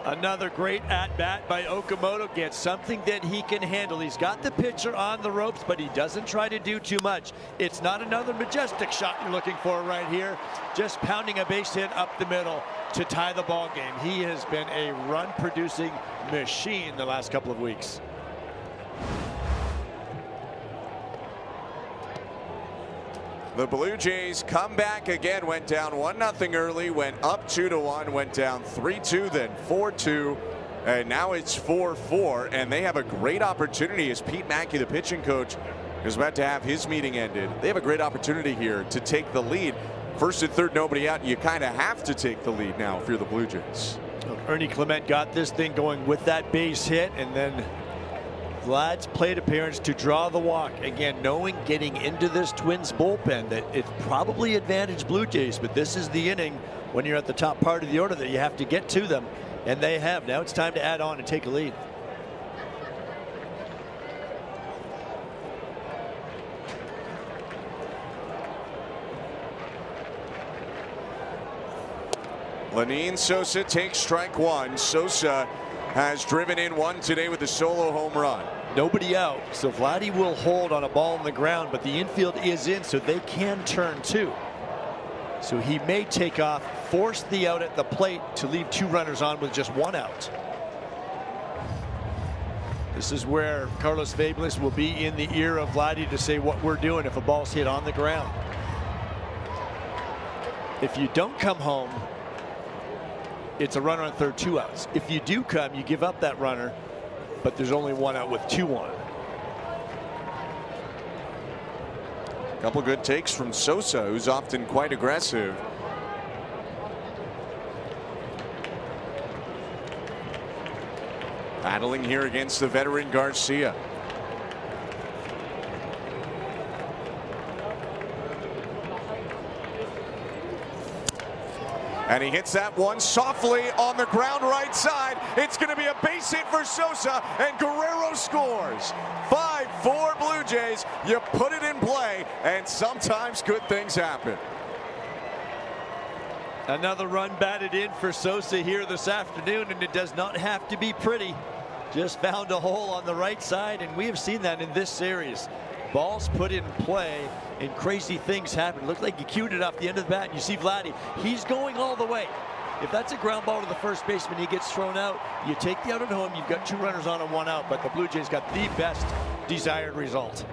Another great at-bat by Okamoto. Gets something that he can handle. He's got the pitcher on the ropes, but he doesn't try to do too much. It's not another majestic shot you're looking for right here. Just pounding a base hit up the middle to tie the ball game. He has been a run-producing machine the last couple of weeks. The Blue Jays come back again, went down 1-0 early, went up 2-1, went down 3-2, then 4-2, and now it's 4-4, and they have a great opportunity as Pete Mackey, the pitching coach, is about to have his meeting ended. They have a great opportunity here to take the lead. First and third, nobody out. You kind of have to take the lead now if you're the Blue Jays. Ernie Clement got this thing going with that base hit, and then Vlad's plate appearance to draw the walk. Again, knowing getting into this Twins bullpen that it's probably advantage Blue Jays, but this is the inning when you're at the top part of the order that you have to get to them, and they have. Now it's time to add on and take a lead. Lenyn Sosa takes strike 1. Sosa has driven in 1 today with a solo home run. Nobody out, so Vladdy will hold on a ball on the ground, but the infield is in, so they can turn 2. So he may take off, force the out at the plate to leave 2 runners on with just 1 out. This is where Carlos Fabulous will be in the ear of Vladdy to say what we're doing if a ball's hit on the ground. If you don't come home, it's a runner on third, 2 outs. If you do come, you give up that runner, but there's only 1 out with 2 on. Couple good takes from Sosa, who's often quite aggressive. Battling here against the veteran Garcia. And he hits that one softly on the ground right side. It's going to be a base hit for Sosa, and Guerrero scores. 5-4 Blue Jays. You put it in play, and sometimes good things happen. Another run batted in for Sosa here this afternoon, and it does not have to be pretty. Just found a hole on the right side, and we have seen that in this series. Balls put in play and crazy things happen. Looked like he cued it off the end of the bat, and you see Vladdy, he's going all the way. If that's a ground ball to the first baseman, he gets thrown out. You take the out at home, you've got 2 runners on and 1 out, but the Blue Jays got the best desired result.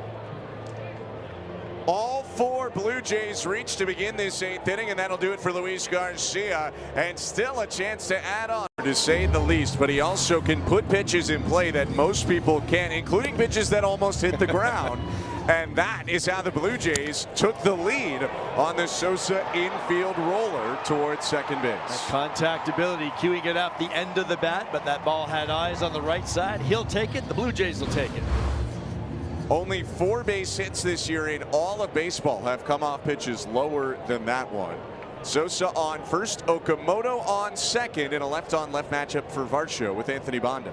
All 4 Blue Jays reach to begin this 8th inning, and that'll do it for Luis Garcia. And still a chance to add on, to say the least, but he also can put pitches in play that most people can't, including pitches that almost hit the ground. And that is how the Blue Jays took the lead on the Sosa infield roller towards second base. That contactability, cueing it off the end of the bat, but that ball had eyes on the right side. He'll take it. The Blue Jays will take it. Only 4 base hits this year in all of baseball have come off pitches lower than that one. Sosa on first, Okamoto on second, in a left-on-left matchup for Varsho with Anthony Banda.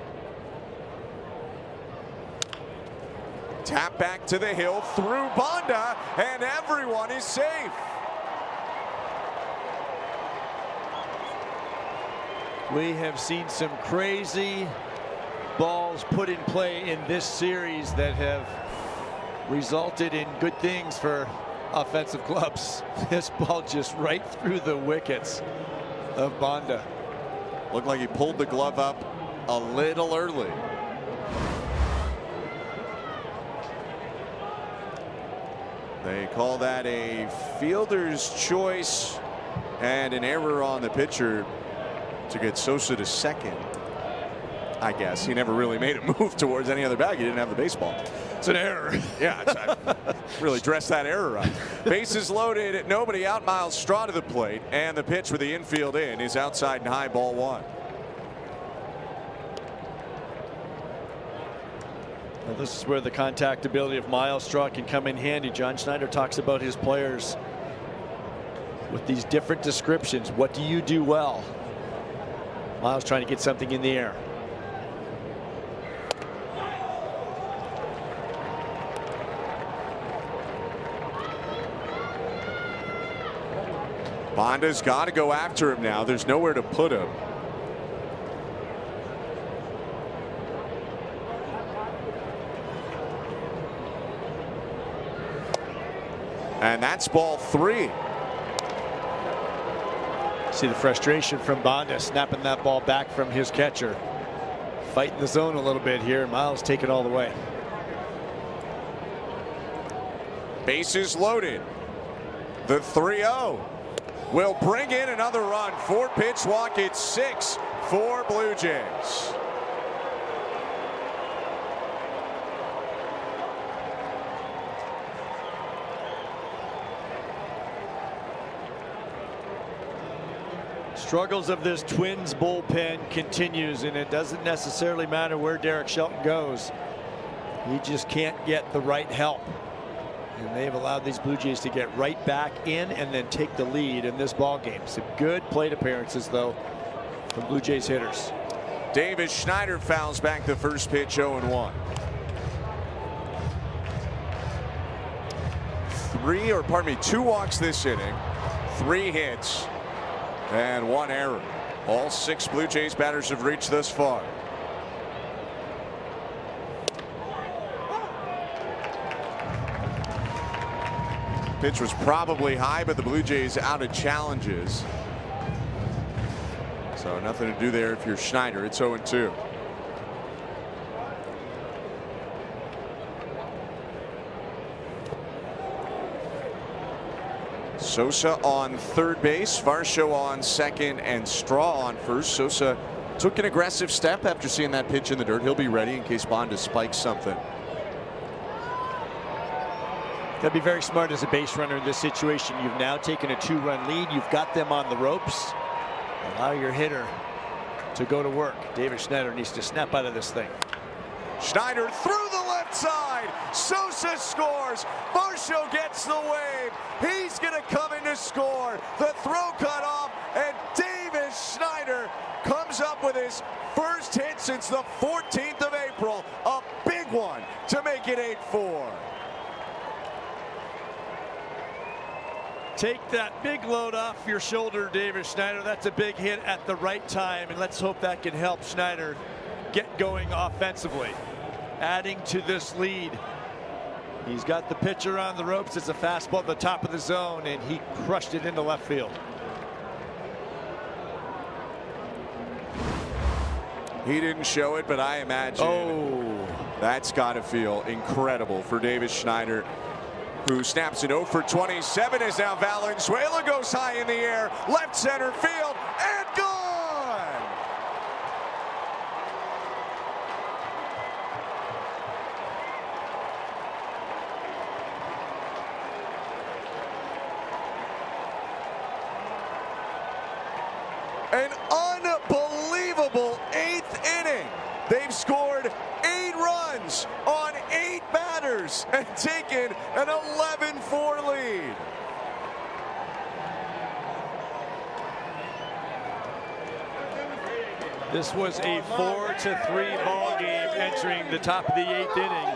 Tap back to the hill through Banda, and everyone is safe. We have seen some crazy balls put in play in this series that have resulted in good things for offensive clubs. This ball just right through the wickets of Banda. Looked like he pulled the glove up a little early. They call that a fielder's choice and an error on the pitcher to get Sosa to second. I guess he never really made a move towards any other bag. He didn't have the baseball. It's an error. Yeah, I really dressed that error up. Bases loaded, nobody out. Miles Straw to the plate, and the pitch with the infield in is outside and high, ball 1. Well, this is where the contactability of Miles Straw can come in handy. John Schneider talks about his players with these different descriptions. What do you do well? Miles trying to get something in the air. Banda's got to go after him now. There's nowhere to put him. And that's ball 3. See the frustration from Banda, snapping that ball back from his catcher. Fighting the zone a little bit here. Miles take it all the way. Bases loaded. The 3-0 will bring in another run. 4-pitch walk. It's 6 for Blue Jays. Struggles of this Twins bullpen continues, and it doesn't necessarily matter where Derek Shelton goes. He just can't get the right help. And they've allowed these Blue Jays to get right back in and then take the lead in this ball game. Some good plate appearances, though, from Blue Jays hitters. Davis Schneider fouls back the first pitch, 0-1. 2 walks this inning, 3 hits, and 1 error. All 6 Blue Jays batters have reached thus far. Pitch was probably high, but the Blue Jays out of challenges. So nothing to do there if you're Schneider. It's 0-2. Sosa on third base, Varsho on second, and Straw on first. Sosa took an aggressive step after seeing that pitch in the dirt. He'll be ready in case Banda spikes something. Got to be very smart as a base runner in this situation. You've now taken a 2-run lead. You've got them on the ropes. Allow your hitter to go to work. David Schneider needs to snap out of this thing. Schneider through the left side. Sosa scores. Varsho gets the wave. He's going to come in to score. The throw cut off, and up with his first hit since the 14th of April. A big one to make it 8-4. Take that big load off your shoulder, David Schneider. That's a big hit at the right time, and let's hope that can help Schneider get going offensively. Adding to this lead. He's got the pitcher on the ropes. It's a fastball at the top of the zone, and he crushed it into left field. He didn't show it, but I imagine that's got to feel incredible for Davis Schneider, who snaps it 0 for 27 as now Valenzuela goes high in the air, left center field, and gone! An unbelievable 8th inning. They've scored 8 runs on 8 batters and taken an 11-4 lead. This was a 4-3 ball game entering the top of the 8th inning.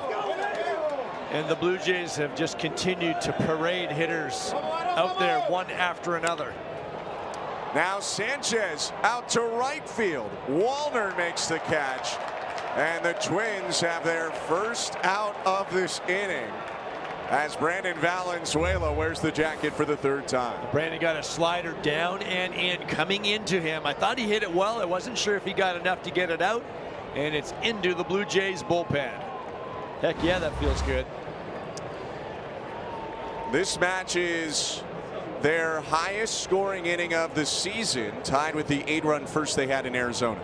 And the Blue Jays have just continued to parade hitters out there one after another. Now Sanchez out to right field. Wallner makes the catch. And the Twins have their first out of this inning as Brandon Valenzuela wears the jacket for the 3rd time. Brandon got a slider down and in, coming into him. I thought he hit it well. I wasn't sure if he got enough to get it out. And it's into the Blue Jays bullpen. Heck yeah, that feels good. This match is their highest scoring inning of the season, tied with the 8-run first they had in Arizona.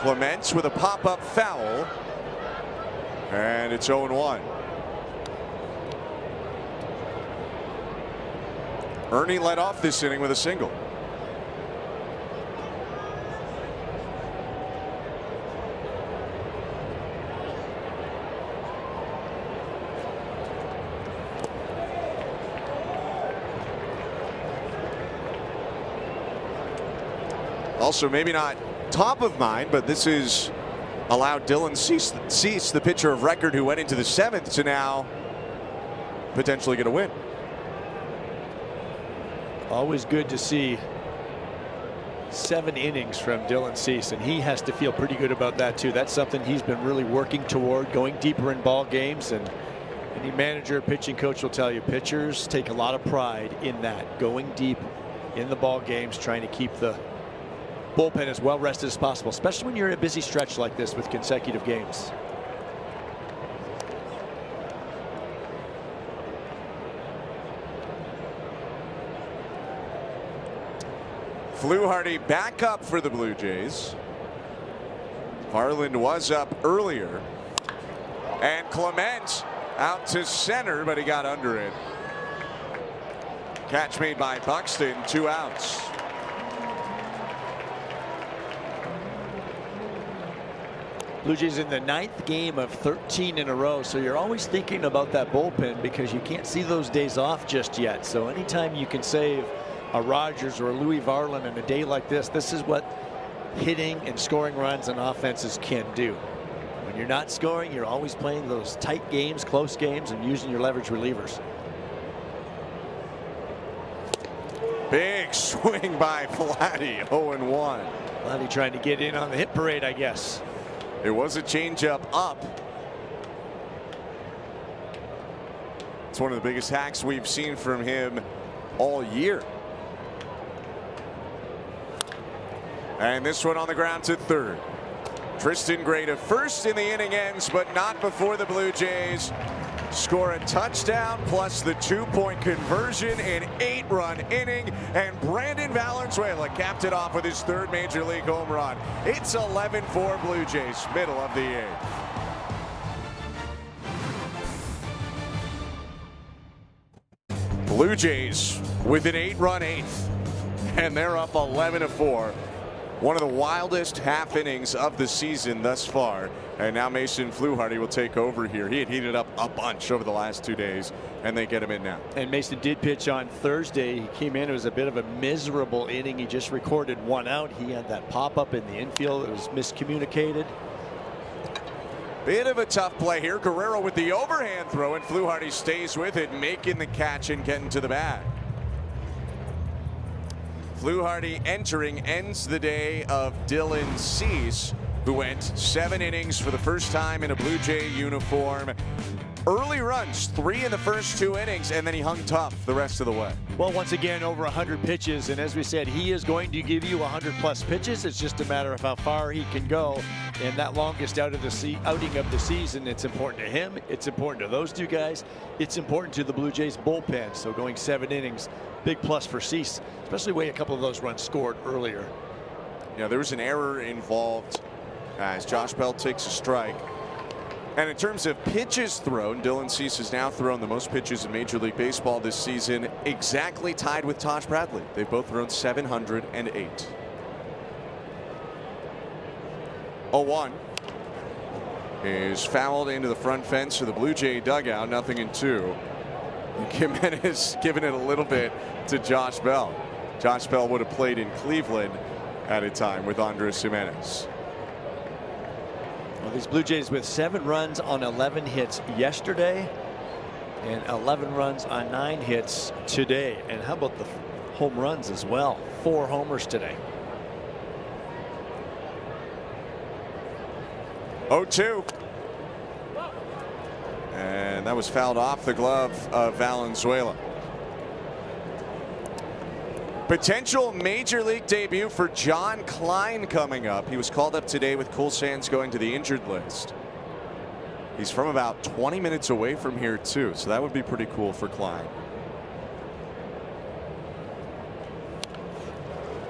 Clements with a pop-up foul, and it's 0-1. Ernie led off this inning with a single. Also, maybe not top of mind, but this is allowed Dylan Cease, the pitcher of record who went into the 7th, to now potentially get a win. Always good to see 7 innings from Dylan Cease, and he has to feel pretty good about that too. That's something he's been really working toward, going deeper in ball games, and any manager, pitching coach will tell you pitchers take a lot of pride in that, going deep in the ball games, trying to keep the bullpen as well rested as possible, especially when you're in a busy stretch like this with consecutive games. Fluharty back up for the Blue Jays. Harland was up earlier, and Clement out to center, but he got under it. Catch made by Buxton, 2 outs. Blue Jays in the 9th game of 13 in a row, so you're always thinking about that bullpen because you can't see those days off just yet. So anytime you can save a Rogers or a Louis Varland in a day like this, this is what hitting and scoring runs and offenses can do. When you're not scoring, you're always playing those tight games, close games, and using your leverage relievers. Big swing by Vladdy, 0-1. Vladdy trying to get in on the hit parade, I guess. It was a changeup up. It's one of the biggest hacks we've seen from him all year. And this one on the ground to 3rd. Tristan Gray to first, in the inning ends, but not before the Blue Jays score a touchdown plus the 2-point conversion in 8-run inning, and Brandon Valenzuela capped it off with his 3rd major league home run. It's 11-4 Blue Jays, middle of the 8th. Blue Jays with an 8-run 8th, and they're up 11-4 One of the wildest half innings of the season thus far. And now Mason Fluharty will take over here. He had heated up a bunch over the last 2 days, and they get him in now. And Mason did pitch on Thursday. He came in. It was a bit of a miserable inning. He just recorded 1 out. He had that pop up in the infield. It was miscommunicated. Bit of a tough play here. Guerrero with the overhand throw, and Fluharty stays with it, making the catch and getting to the bag. Fluharty entering ends the day of Dylan Cease, who went 7 innings for the first time in a Blue Jay uniform. Early runs, 3 in the first 2 innings, and then he hung tough the rest of the way. Well, once again, over 100 pitches, and as we said, he is going to give you 100+ pitches. It's just a matter of how far he can go. And that longest outing of the season, it's important to him. It's important to those 2 guys. It's important to the Blue Jays bullpen. So going 7 innings, big plus for Cease, especially the way a couple of those runs scored earlier. Yeah, there was an error involved as Josh Bell takes a strike. And in terms of pitches thrown, Dylan Cease has now thrown the most pitches in Major League Baseball this season, exactly tied with Taj Bradley. They've both thrown 708. 0-1 is fouled into the front fence of the Blue Jay dugout, 0-2. Jimenez giving it a little bit to Josh Bell. Josh Bell would have played in Cleveland at a time with Andres Jimenez. Well, these Blue Jays with 7 runs on 11 hits yesterday and 11 runs on 9 hits today. And how about the home runs as well? 4 homers today. 0-2. And that was fouled off the glove of Valenzuela. Potential Major League debut for John Klein coming up. He was called up today with Cole Sands going to the injured list. He's from about 20 minutes away from here too, so that would be pretty cool for Klein.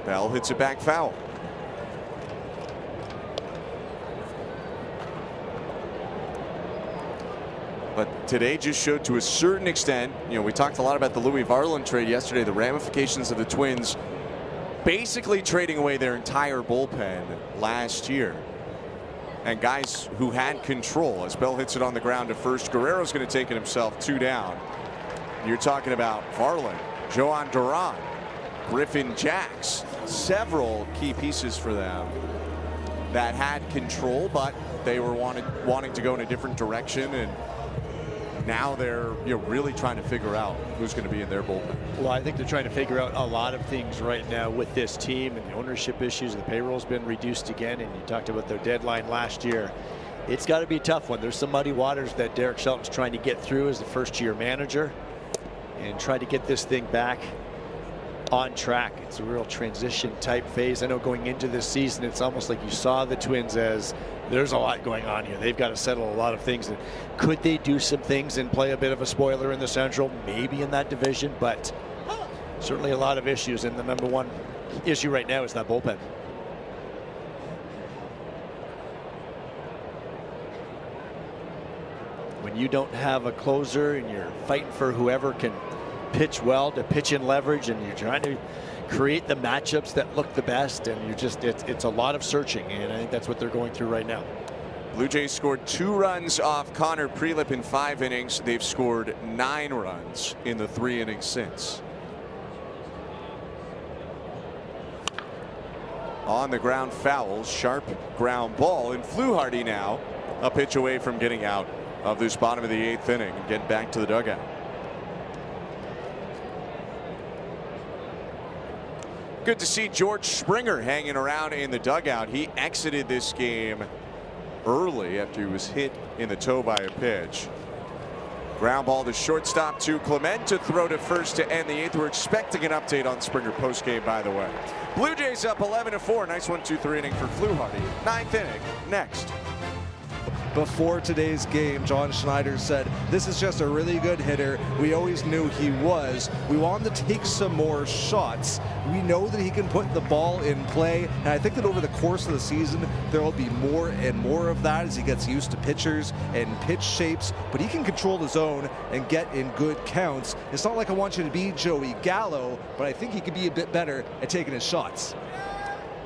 Bell hits it back foul. But today just showed to a certain extent, we talked a lot about the Louis Varland trade yesterday, the ramifications of the Twins basically trading away their entire bullpen last year. And guys who had control, as Bell hits it on the ground to first. Guerrero's going to take it himself, 2 down. You're talking about Varland, Joan Duran, Griffin Jacks, several key pieces for them that had control, but they were wanting to go in a different direction, and now they're really trying to figure out who's going to be in their bullpen. Well, I think they're trying to figure out a lot of things right now with this team, and the ownership issues. The payroll's been reduced again, and you talked about their deadline last year. It's got to be a tough one. There's some muddy waters that Derek Shelton's trying to get through as the first-year manager and try to get this thing back on track. It's a real transition type phase. I know going into this season, it's almost like you saw the Twins as there's a lot going on here. They've got to settle a lot of things. And could they do some things and play a bit of a spoiler in the Central, maybe in that division? But certainly a lot of issues, and the number one issue right now is that bullpen. When you don't have a closer and you're fighting for whoever can pitch well to pitch in leverage, and you're trying to create the matchups that look the best, and you're just it's a lot of searching, and I think that's what they're going through right now. Blue Jays scored 2 runs off Connor Prelip in 5 innings. They've scored 9 runs in the 3 innings since. On the ground foul, sharp ground ball, and Fluharty now a pitch away from getting out of this bottom of the 8th inning and getting back to the dugout. Good to see George Springer hanging around in the dugout. He exited this game early after he was hit in the toe by a pitch. Ground ball to shortstop to Clement to throw to first to end the 8th. We're expecting an update on Springer postgame, by the way. Blue Jays up 11-4. Nice 1-2-3 inning for Fluharty. 9th inning next. Before today's game, John Schneider said, "This is just a really good hitter. We always knew he was. We want him to take some more shots. We know that he can put the ball in play." And I think that over the course of the season, there will be more and more of that as he gets used to pitchers and pitch shapes. But he can control the zone and get in good counts. It's not like I want you to be Joey Gallo, but I think he could be a bit better at taking his shots.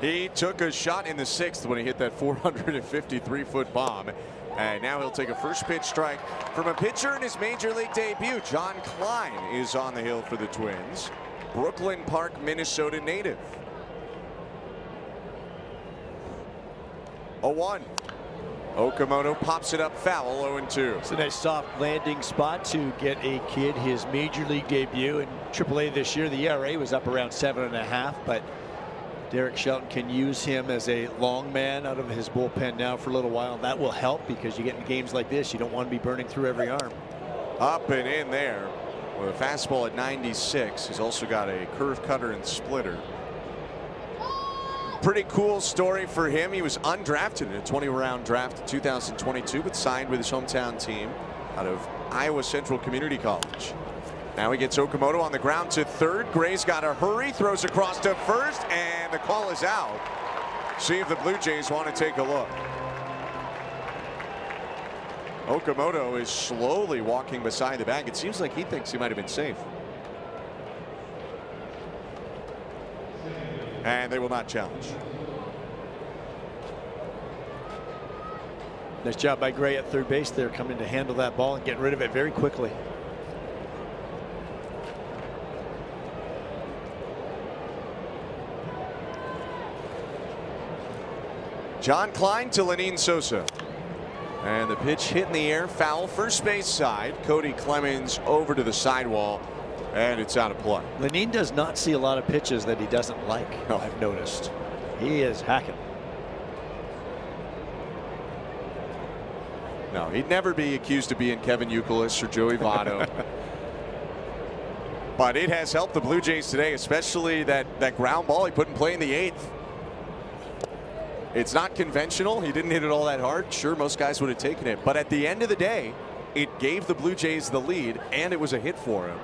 He took a shot in the 6th when he hit that 453-foot bomb. And now he'll take a first pitch strike from a pitcher in his major league debut. John Klein is on the hill for the Twins. Brooklyn Park, Minnesota native. 0-1. Okamoto pops it up foul, 0-2. It's a nice soft landing spot to get a kid his major league debut in AAA this year. The ERA was up around 7.5, but Derek Shelton can use him as a long man out of his bullpen now for a little while. That will help because you get in games like this, you don't want to be burning through every arm. Up and in there with a fastball at 96. He's also got a curve cutter and splitter. Pretty cool story for him. He was undrafted in a 20-round draft in 2022, but signed with his hometown team out of Iowa Central Community College. Now he gets Okamoto on the ground to third. Gray's got to hurry, throws across to first, and the call is out. See if the Blue Jays want to take a look. Okamoto is slowly walking beside the bag. It seems like he thinks he might have been safe. And they will not challenge. Nice job by Gray at third base there, coming to handle that ball and getting rid of it very quickly. John Klein to Lenine Sosa. And the pitch hit in the air, foul, first base side. Cody Clemens over to the sidewall, and it's out of play. Lenine does not see a lot of pitches that he doesn't like. No. I've noticed. He is hacking. No, he'd never be accused of being Kevin Youkilis or Joey Votto. But it has helped the Blue Jays today, especially that ground ball he put in play in the 8th. It's not conventional. He didn't hit it all that hard. Sure, most guys would have taken it. But at the end of the day, it gave the Blue Jays the lead, and it was a hit for him.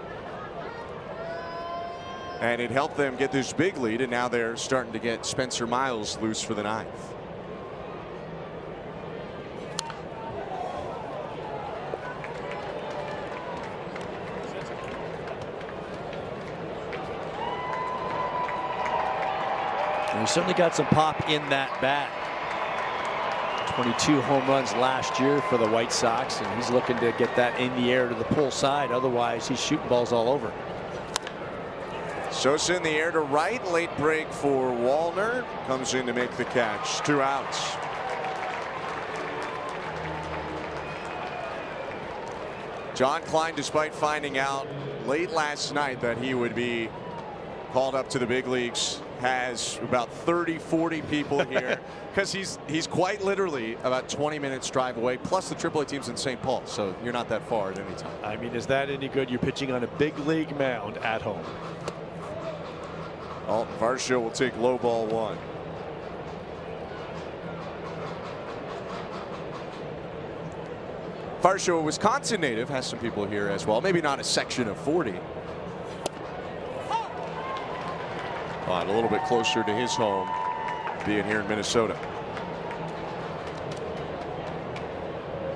And it helped them get this big lead, and now they're starting to get Spencer Miles loose for the 9th. And he certainly got some pop in that bat. 22 home runs last year for the White Sox, and he's looking to get that in the air to the pull side. Otherwise, he's shooting balls all over. Sosa in the air to right. Late break for Wallner. Comes in to make the catch. 2 outs. John Klein, despite finding out late last night that he would be called up to the big leagues, has about 30-40 people here because he's quite literally about 20 minutes drive away, plus the AAA team's in St. Paul, so you're not that far at any time. I mean, is that any good? You're pitching on a big league mound at home. Alton Varsho will take low ball 1. Varsho, a Wisconsin native, has some people here as well. Maybe not a section of 40. But a little bit closer to his home, being here in Minnesota.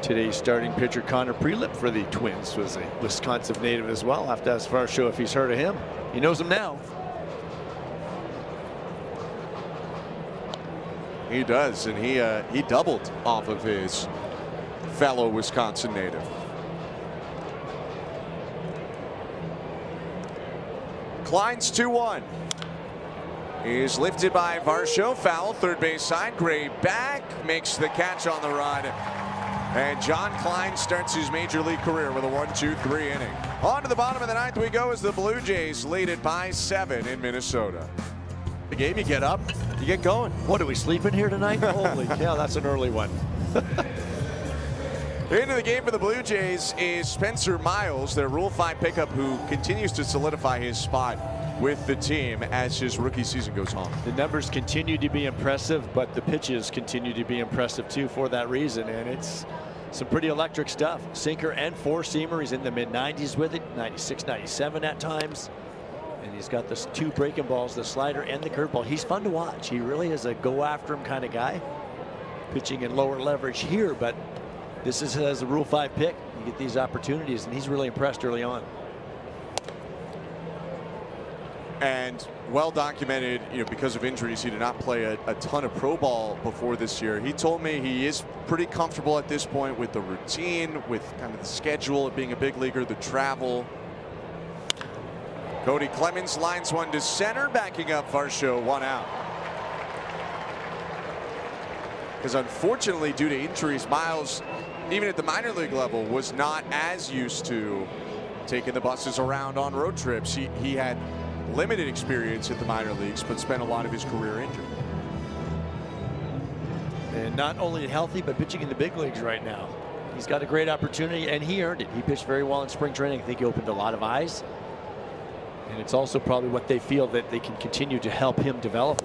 Today's starting pitcher Connor Prelip for the Twins was a Wisconsin native as well. Have to ask Varsho if he's heard of him. He knows him now. He does, and he doubled off of his fellow Wisconsin native. Klein's 2-1. Is lifted by Varsho, foul, third base side. Gray back, makes the catch on the run. And John Klein starts his major league career with a 1-2-3 inning. On to the bottom of the 9th we go as the Blue Jays lead it by 7 in Minnesota. The game, you get up, you get going. What, are we sleeping here tonight? Holy cow, that's an early one. Into the game for the Blue Jays is Spencer Miles, their Rule 5 pickup, who continues to solidify his spot with the team as his rookie season goes on. The numbers continue to be impressive, but the pitches continue to be impressive too for that reason, and it's some pretty electric stuff. Sinker and four-seamer. He's in the mid-90s with it, 96, 97 at times. And he's got the 2 breaking balls, the slider and the curveball. He's fun to watch. He really is a go-after-him kind of guy. Pitching in lower leverage here, but this is as a Rule 5 pick. You get these opportunities, and he's really impressed early on. and well documented, because of injuries, he did not play a ton of pro ball before this year. He told me he is pretty comfortable at this point with the routine, with kind of the schedule of being a big leaguer, the travel. Cody Clemens lines one to center, backing up Varsho, 1 out. Because unfortunately, due to injuries, Miles, even at the minor league level, was not as used to taking the buses around on road trips. He had limited experience at the minor leagues, but spent a lot of his career injured. And not only healthy, but pitching in the big leagues right now. He's got a great opportunity, and he earned it. He pitched very well in spring training. I think he opened a lot of eyes. And it's also probably what they feel that they can continue to help him develop.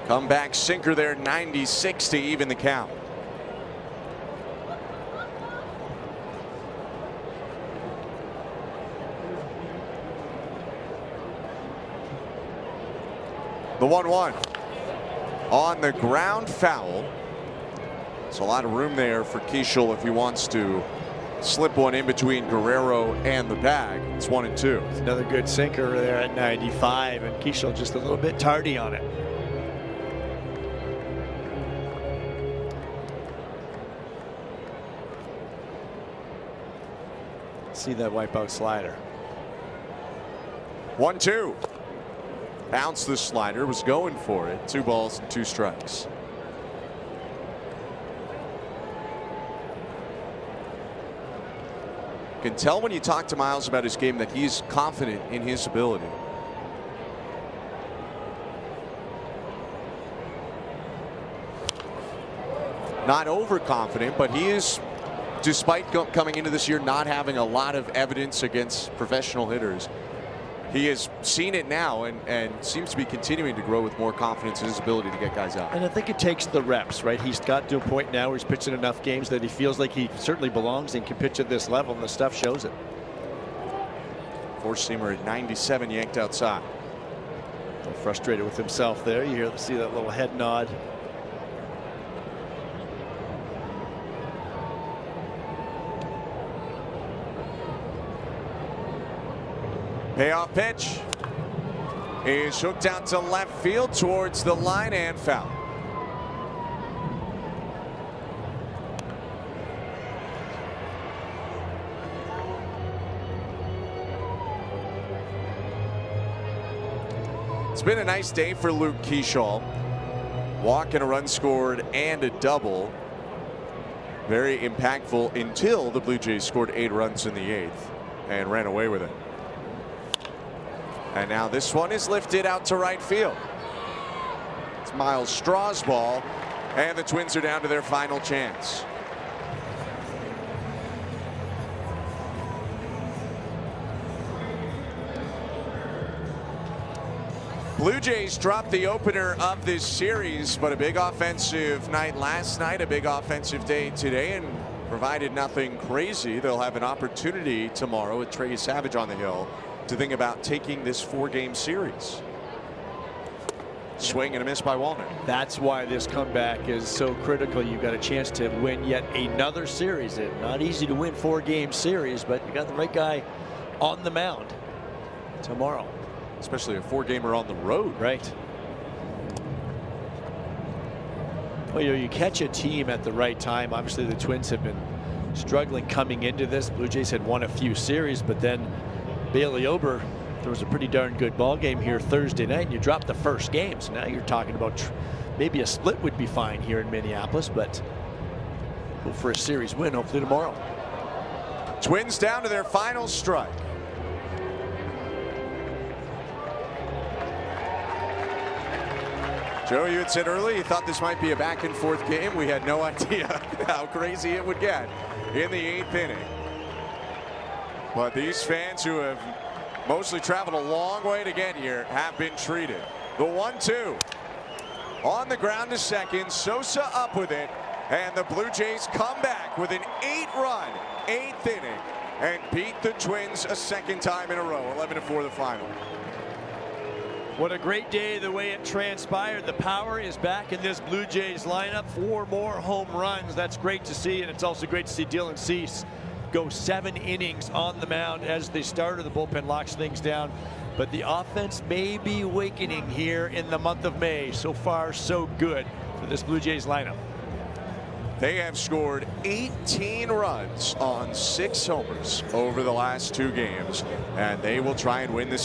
Comeback sinker there, 96 to even the count. The 1-1 on the ground, foul. There's a lot of room there for Keishel if he wants to slip one in between Guerrero and the bag. It's 1-2. It's another good sinker there at 95, and Keishel just a little bit tardy on it. See that wipeout slider. 1-2. Bounced the slider, was going for it. 2 balls and 2 strikes. You can tell when you talk to Miles about his game that he's confident in his ability. Not overconfident, but he is, despite coming into this year not having a lot of evidence against professional hitters, he has seen it now and seems to be continuing to grow with more confidence in his ability to get guys out. And I think it takes the reps, right? He's got to a point now where he's pitching enough games that he feels like he certainly belongs and can pitch at this level, and the stuff shows it. Four-seamer at 97, yanked outside. A little frustrated with himself there. You see that little head nod. Payoff pitch is hooked out to left field towards the line and foul. It's been a nice day for Luke Keishel. Walk and a run scored and a double. Very impactful until the Blue Jays scored 8 runs in the 8th and ran away with it. And now this one is lifted out to right field. It's Miles Straw's ball, and the Twins are down to their final chance. Blue Jays dropped the opener of this series, but a big offensive night last night, a big offensive day today, and provided nothing crazy. They'll have an opportunity tomorrow with Trey Savage on the hill to think about taking this 4-game series. Swing and a miss by Walner. That's why this comeback is so critical. You've got a chance to win yet another series. It's not easy to win 4-game series, but you got the right guy on the mound tomorrow. Especially a 4-gamer on the road. Right. Well, you catch a team at the right time. Obviously, the Twins have been struggling coming into this. Blue Jays had won a few series, but then Bailey Ober, there was a pretty darn good ball game here Thursday night, and you dropped the first game. So now you're talking about maybe a split would be fine here in Minneapolis, but go for a series win hopefully tomorrow. Twins down to their final strike. Joe, you had said earlier you thought this might be a back and forth game. We had no idea how crazy it would get in the 8th inning. But these fans who have mostly traveled a long way to get here have been treated. The 1-2 on the ground to second. Sosa up with it, and the Blue Jays come back with an 8-run 8th inning and beat the Twins a second time in a row. 11-4 the final. What a great day the way it transpired. The power is back in this Blue Jays lineup. 4 more home runs. That's great to see, and it's also great to see Dylan Cease go 7 innings on the mound as they started. The bullpen locks things down, but the offense may be awakening here in the month of May. So far, so good for this Blue Jays lineup. They have scored 18 runs on 6 homers over the last 2 games, and they will try and win this